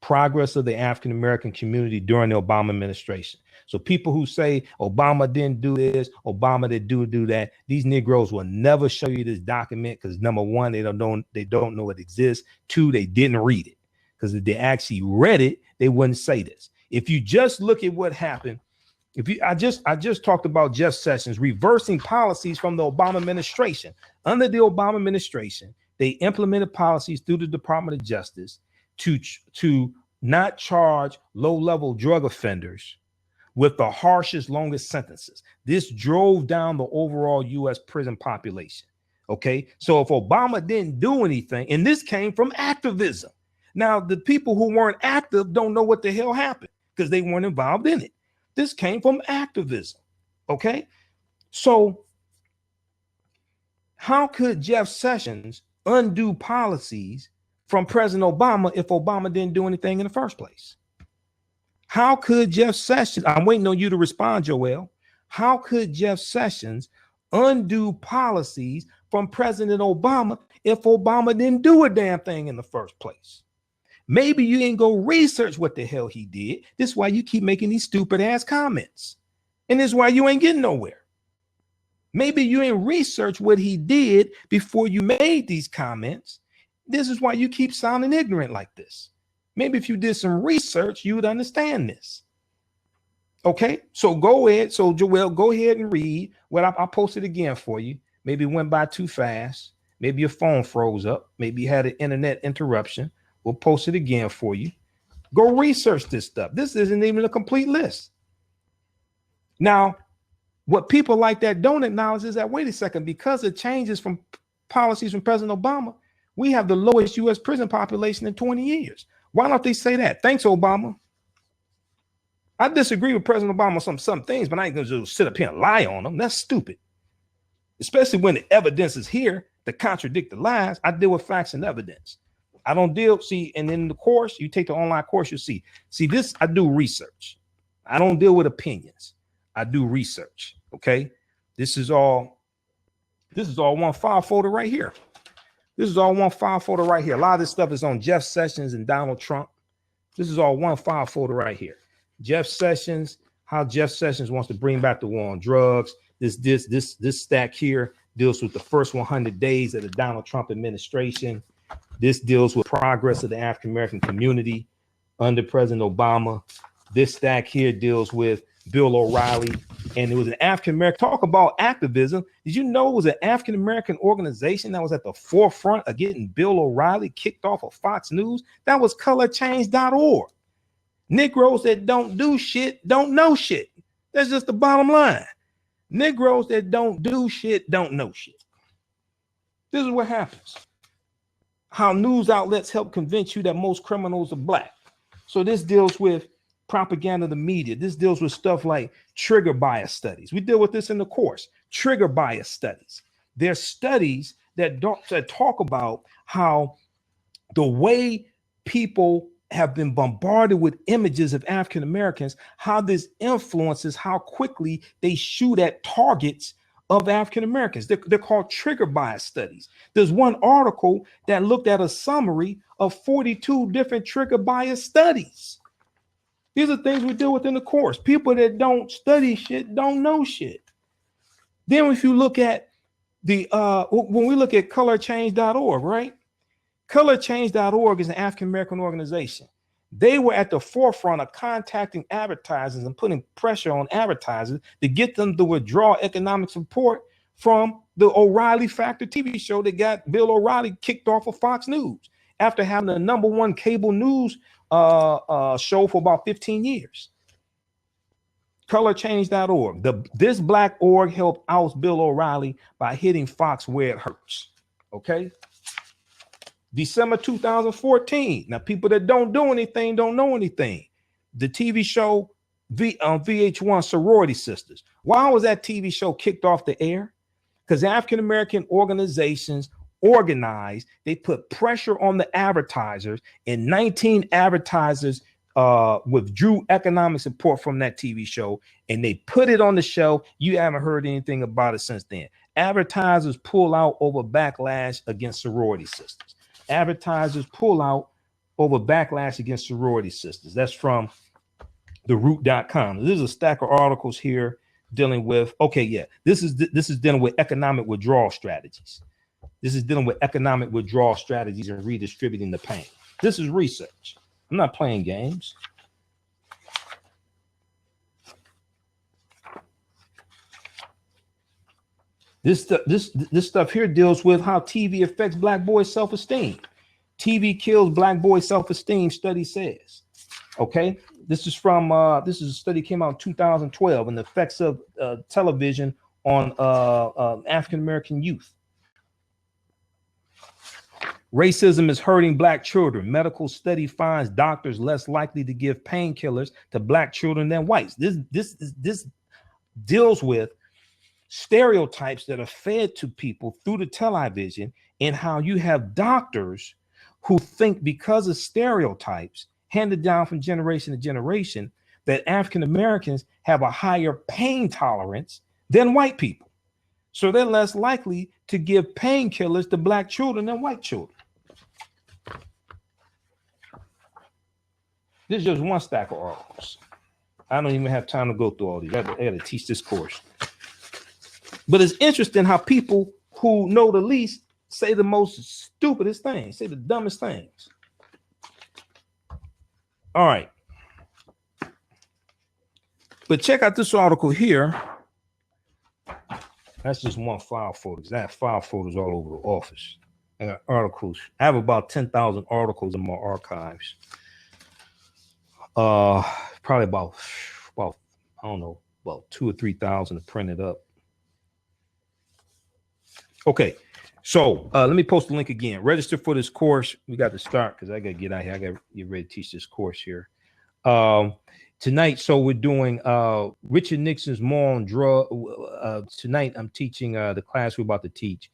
Progress of the African American community during the Obama administration. So people who say Obama didn't do this, Obama did do that, these Negroes will never show you this document because number one, they don't know it exists. Two, they didn't read it, because if they actually read it, they wouldn't say this. If you just look at what happened, I just talked about Jeff Sessions reversing policies from the Obama administration. Under the Obama administration, they implemented policies through the Department of Justice to not charge low-level drug offenders with the harshest, longest sentences. This drove down the overall U.S. prison population. Okay, so if Obama didn't do anything, and this came from activism. Now, the people who weren't active don't know what the hell happened because they weren't involved in it. This came from activism. Okay, so how could Jeff Sessions undo policies from President Obama if Obama didn't do anything in the first place? How could Jeff Sessions, I'm waiting on you to respond, Joel. How could Jeff Sessions undo policies from President Obama if Obama didn't do a damn thing in the first place? Maybe you ain't go research what the hell he did. This is why you keep making these stupid ass comments. And this is why you ain't getting nowhere. Maybe you ain't researched what he did before you made these comments. This is why you keep sounding ignorant like this. Maybe if you did some research, you would understand this. Okay, so go ahead. So Joel, go ahead and read what I'll post it again for you. Maybe it went by too fast. Maybe your phone froze up. Maybe you had an internet interruption. We'll post it again for you. Go research this stuff. This isn't even a complete list. Now, what people like that don't acknowledge is that, wait a second, because of changes from policies from President Obama, we have the lowest U.S. prison population in 20 years. Why don't they say that? Thanks, Obama. I disagree with President Obama on some things, but I ain't going to just sit up here and lie on them. That's stupid. Especially when the evidence is here to contradict the lies. I deal with facts and evidence. I don't deal, see, and in the course, you take the online course, you see this, I do research. I don't deal with opinions. I do research. Okay. This is all one file folder right here. This is all one file folder right here. A lot of this stuff is on Jeff Sessions and Donald Trump. This is all one file folder right here. Jeff Sessions, how Jeff Sessions wants to bring back the war on drugs. This stack here deals with the first 100 days of the Donald Trump administration. This deals with progress of the African American community under President Obama. This stack here deals with Bill O'Reilly, and it was an African-American. Talk about activism. Did you know it was an African-American organization that was at the forefront of getting Bill O'Reilly kicked off of Fox News? That was colorchange.org. Negroes that don't do shit don't know shit. That's just the bottom line. Negroes that don't do shit don't know shit. This is what happens. How news outlets help convince you that most criminals are black. So this deals with propaganda of the media. This deals with stuff like trigger bias studies. We deal with this in the course. Trigger bias studies. There's studies that talk about how the way people have been bombarded with images of African Americans, how this influences how quickly they shoot at targets of African Americans. They're called trigger bias studies. There's one article that looked at a summary of 42 different trigger bias studies. These are things we deal with in the course. People that don't study shit don't know shit. Then if you look at the when we look at colorchange.org, right? Colorchange.org is an African-American organization. They were at the forefront of contacting advertisers and putting pressure on advertisers to get them to withdraw economic support from the O'Reilly Factor TV show that got Bill O'Reilly kicked off of Fox News after having the #1 cable news show for about 15 years. Colorchange.org. This black org helped oust Bill O'Reilly by hitting Fox where it hurts. Okay. December 2014. Now, people that don't do anything don't know anything. The TV show on VH1, Sorority Sisters. Why was that TV show kicked off the air? Because African-American organizations organized, they put pressure on the advertisers, and 19 advertisers withdrew economic support from that TV show, and they put it on the show. You haven't heard anything about it since then. Advertisers pull out over backlash against Sorority Sisters. Advertisers pull out over backlash against Sorority Sisters. That's from theroot.com. There's a stack of articles here dealing with, okay, yeah, this is dealing with economic withdrawal strategies. This is dealing with economic withdrawal strategies and redistributing the pain. This is research. I'm not playing games. This stuff here deals with how TV affects black boys' self-esteem. TV kills black boys' self-esteem, study says. Okay, this is from this is a study came out in 2012, and the effects of television on African-American youth. Racism is hurting black children. Medical study finds doctors less likely to give painkillers to black children than whites. This deals with stereotypes that are fed to people through the television, and how you have doctors who think, because of stereotypes handed down from generation to generation, that African Americans have a higher pain tolerance than white people. So they're less likely to give painkillers to black children than white children. This is just one stack of articles. I don't even have time to go through all these. I got to teach this course. But it's interesting how people who know the least say the most stupidest things, say the dumbest things. All right. But check out this article here. That's just one file photos. I have file photos all over the office. I got articles. I have about 10,000 articles in my archives. Probably about I don't know, about 2,000 or 3,000 to print it up. Okay, so let me post the link again. Register for this course. We got to start because I got to get out here. I got to get ready to teach this course here tonight. So we're doing Richard Nixon's War on Drug. Tonight I'm teaching the class we're about to teach.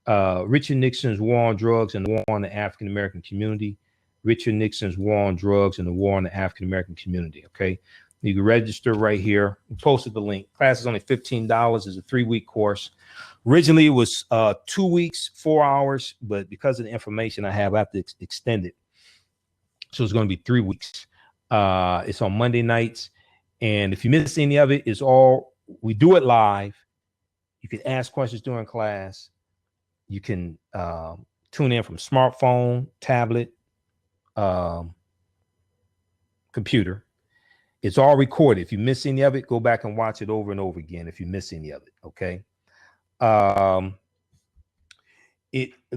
Richard Nixon's War on Drugs and the War on the African American Community. Richard Nixon's War on Drugs and the War on the African American Community. Okay, you can register right here. We posted the link. Class is only $15. It's a 3-week course. Originally, it was 2 weeks, 4 hours, but because of the information I have to extend it. So it's going to be 3 weeks. It's on Monday nights. And if you miss any of it, we do it live. You can ask questions during class. You can tune in from smartphone, tablet, computer. It's all recorded. If you miss any of it, go back and watch it over and over again if you miss any of it. Okay.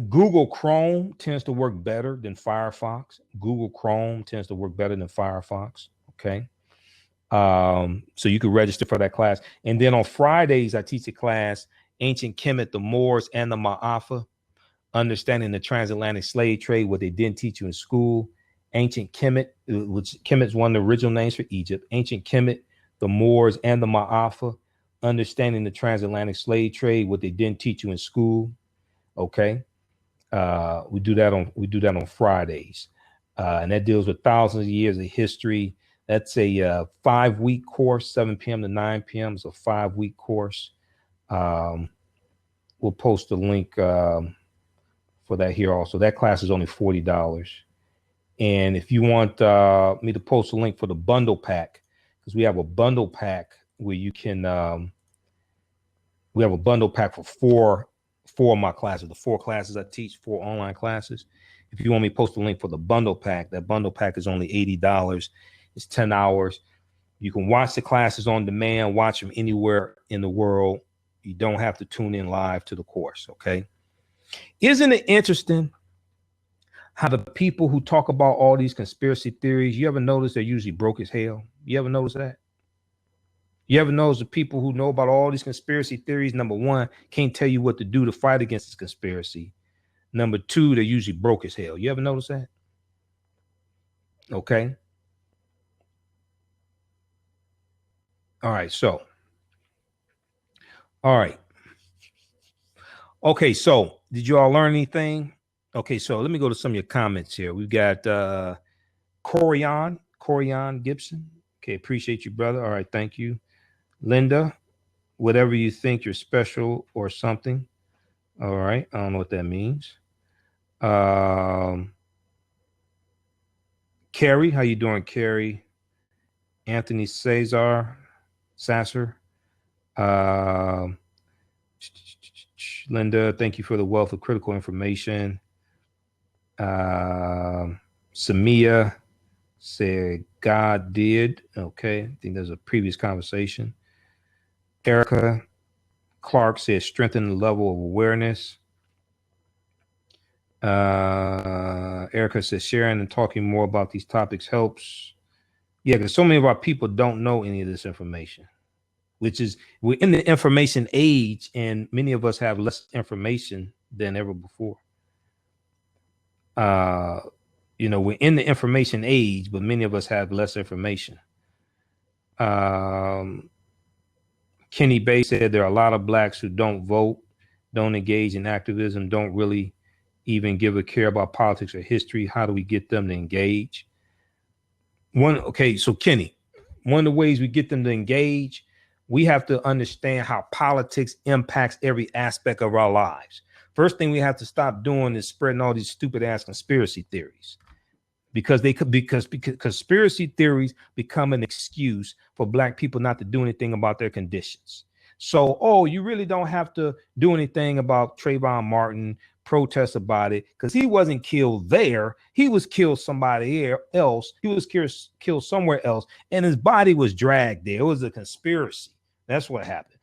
Google Chrome tends to work better than Firefox. Google Chrome tends to work better than Firefox. Okay. So you could register for that class. And then on Fridays, I teach a class, Ancient Kemet, the Moors, and the Ma'afa, understanding the transatlantic slave trade, what they didn't teach you in school. Ancient Kemet, which Kemet's one of the original names for Egypt. Ancient Kemet, the Moors, and the Ma'afa, understanding the transatlantic slave trade, what they didn't teach you in school. Okay. We do that on Fridays. And that deals with thousands of years of history. That's a 5-week course, 7 p.m. to 9 p.m. It's a 5-week course. We'll post a link for that here also. That class is only $40. And if you want me to post a link for the bundle pack, because we have a bundle pack where you can, we have a bundle pack for four of my classes, the 4 classes I teach, 4 online classes. If you want me to post a link for the bundle pack, that bundle pack is only $80. It's 10 hours. You can watch the classes on demand, watch them anywhere in the world. You don't have to tune in live to the course, okay? Isn't it interesting how the people who talk about all these conspiracy theories, you ever notice they're usually broke as hell? You ever notice that? You ever notice the people who know about all these conspiracy theories, number one, can't tell you what to do to fight against this conspiracy. Number two, they're usually broke as hell. You ever notice that? Okay. All right. Okay. So did you all learn anything? Okay. So let me go to some of your comments here. We've got Corian Gibson. Okay. Appreciate you, brother. All right. Thank you. Linda, whatever you think, you're special or something. All right. I don't know what that means. Carrie, how you doing, Carrie? Anthony Sasser. Linda, thank you for the wealth of critical information. Samia said God did. Okay, I think there's a previous conversation. Erica Clark said strengthen the level of awareness. Erica says sharing and talking more about these topics helps. Yeah, because so many of our people don't know any of this information, which is we're in the information age, and many of us have less information than ever before. You know, we're in the information age, but many of us have less information. Kenny Bay said there are a lot of blacks who don't vote, don't engage in activism, don't really even give a care about politics or history. How do we get them to engage? So Kenny, one of the ways we get them to engage, we have to understand how politics impacts every aspect of our lives. First thing we have to stop doing is spreading all these stupid ass conspiracy theories, because conspiracy theories become an excuse for black people not to do anything about their conditions. So, you really don't have to do anything about Trayvon Martin, protest about it, because he wasn't killed there. He was killed somebody else. He was killed somewhere else, and his body was dragged there. It was a conspiracy. That's what happened.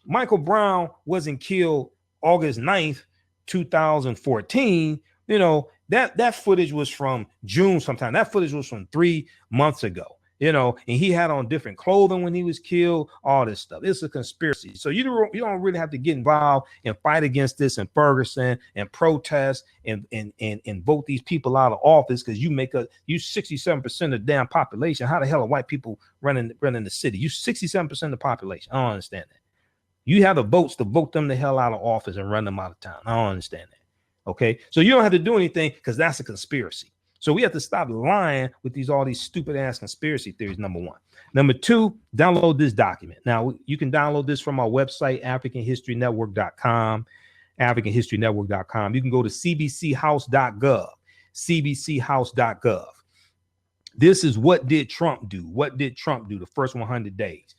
Michael Brown wasn't killed August 9th, 2014. You know, that footage was from June sometime. That footage was from 3 months ago. You know, and he had on different clothing when he was killed, all this stuff. It's a conspiracy. So you don't really have to get involved and fight against this in Ferguson and protest and vote these people out of office, because you 67% of the damn population. How the hell are white people running the city? You 67% of the population. I don't understand that. You have the votes to vote them the hell out of office and run them out of town. I don't understand that. Okay. So you don't have to do anything, because that's a conspiracy. So we have to stop lying with all these stupid ass conspiracy theories, number one. Number two, download this document. Now, you can download this from our website, AfricanHistoryNetwork.com, AfricanHistoryNetwork.com. You can go to cbchouse.gov, cbchouse.gov. This is what did Trump do? What did Trump do the first 100 days?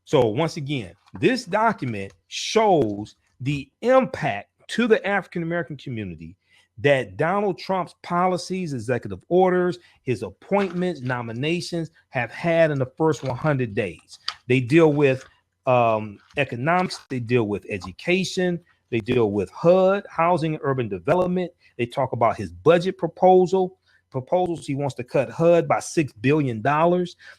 So once again, this document shows the impact to the African-American community that Donald Trump's policies, executive orders, his appointments, nominations have had in the first 100 days. They deal with economics, they deal with education, they deal with HUD, housing and urban development. They talk about his budget proposals. He wants to cut HUD by $6 billion.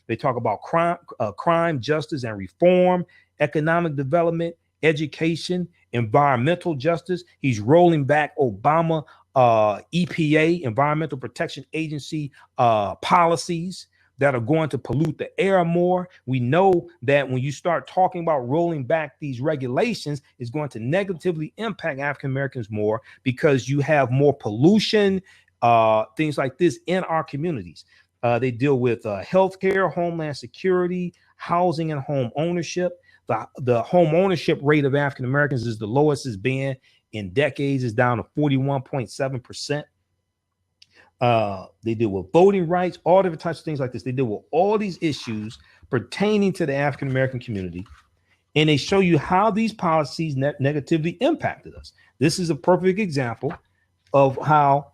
They talk about crime, justice, and reform, economic development, education, environmental justice. He's rolling back Obama EPA, Environmental Protection Agency policies that are going to pollute the air more. We know that when you start talking about rolling back these regulations, it's going to negatively impact African Americans more because you have more pollution, things like this in our communities. They deal with healthcare, homeland security, housing, and home ownership. The home ownership rate of African Americans is the lowest it's been in decades. It's down to 41.7%. They deal with voting rights, all different types of things like this. They deal with all these issues pertaining to the African American community, and they show you how these policies negatively impacted us. This is a perfect example of how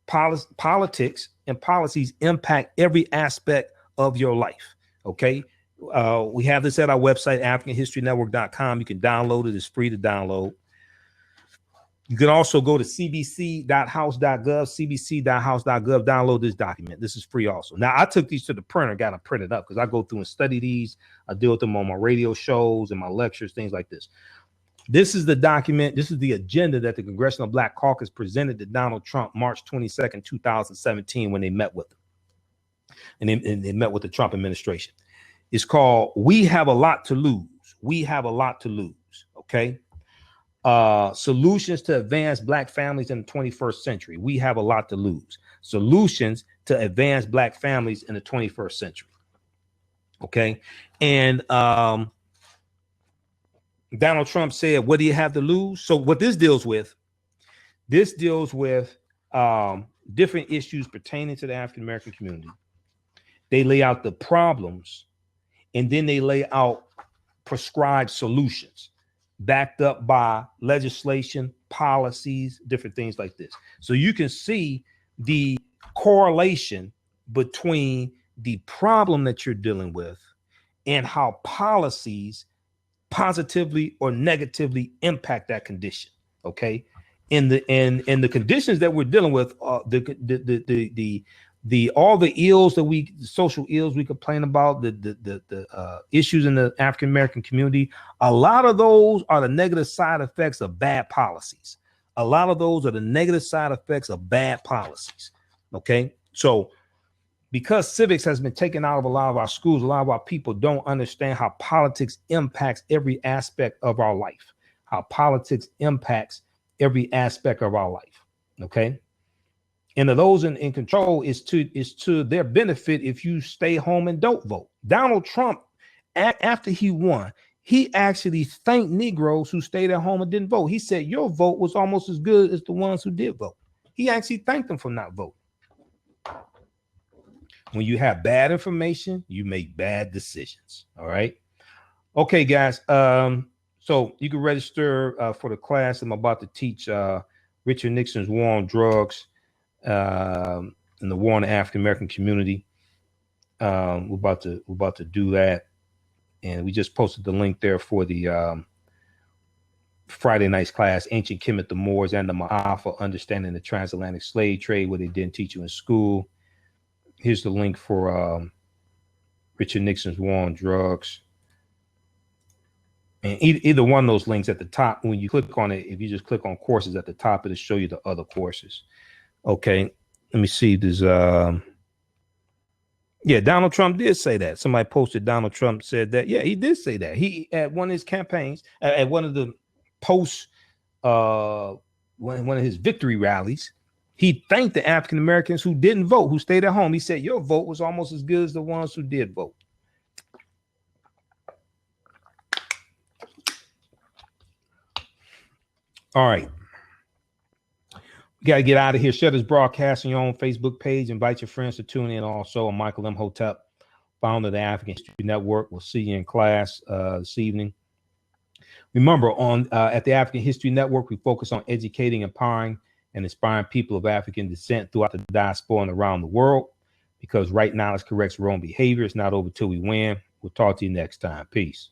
politics and policies impact every aspect of your life. Okay. We have this at our website, AfricanHistoryNetwork.com. You can download it. It's free to download. You can also go to cbc.house.gov, cbc.house.gov, download this document. This is free also. Now, I took these to the printer, got them printed up because I go through and study these. I deal with them on my radio shows and my lectures, things like this. This is the document. This is the agenda that the Congressional Black Caucus presented to Donald Trump March 22nd, 2017, when they met with him. And they met with the Trump administration. It's called We Have a Lot to Lose. We have a lot to lose. Okay. Solutions to advance Black families in the 21st century. We have a lot to lose. Solutions to advance Black families in the 21st century. Okay. And Donald Trump said, what do you have to lose? So what this deals with different issues pertaining to the African American community. They lay out the problems, and then they lay out prescribed solutions backed up by legislation, policies, different things like this. So you can see the correlation between the problem that you're dealing with and how policies positively or negatively impact that condition. Okay. In the conditions that we're dealing with, all the ills that social ills we complain about, the issues in the African American community, a lot of those are the negative side effects of bad policies. A lot of those are the negative side effects of bad policies. Okay. So because civics has been taken out of a lot of our schools, a lot of our people don't understand how politics impacts every aspect of our life, how politics impacts every aspect of our life. Okay. And to those in control is to their benefit if you stay home and don't vote. Donald Trump, after he won, he actually thanked Negroes who stayed at home and didn't vote. He said, your vote was almost as good as the ones who did vote. He actually thanked them for not voting. When you have bad information, you make bad decisions. All right. Okay, guys. So you can register for the class I'm about to teach, Richard Nixon's War on Drugs and the War on the African American Community. We're about to do that, and we just posted the link there for the Friday night's class, Ancient Kemet, the Moors, and the Ma'afa, Understanding the Transatlantic Slave Trade, where they didn't teach you in school. Here's the link for Richard Nixon's War on Drugs. And either one of those links at the top, when you click on it, if you just click on courses at the top, it'll show you the other courses. Okay, let me see. There's yeah, Donald Trump did say that. Somebody posted Donald Trump said that. Yeah, he did say that. He at one of his campaigns, at one of the posts, one of his victory rallies, he thanked the African Americans who didn't vote, who stayed at home. He said, your vote was almost as good as the ones who did vote. All right. We got to get out of here. Share this broadcast on your own Facebook page. Invite your friends to tune in also. I'm Michael Imhotep, founder of the African History Network. We'll see you in class this evening. Remember, at the African History Network, we focus on educating, empowering, and inspiring people of African descent throughout the diaspora and around the world, because right knowledge corrects wrong behavior. It's not over till we win. We'll talk to you next time. Peace.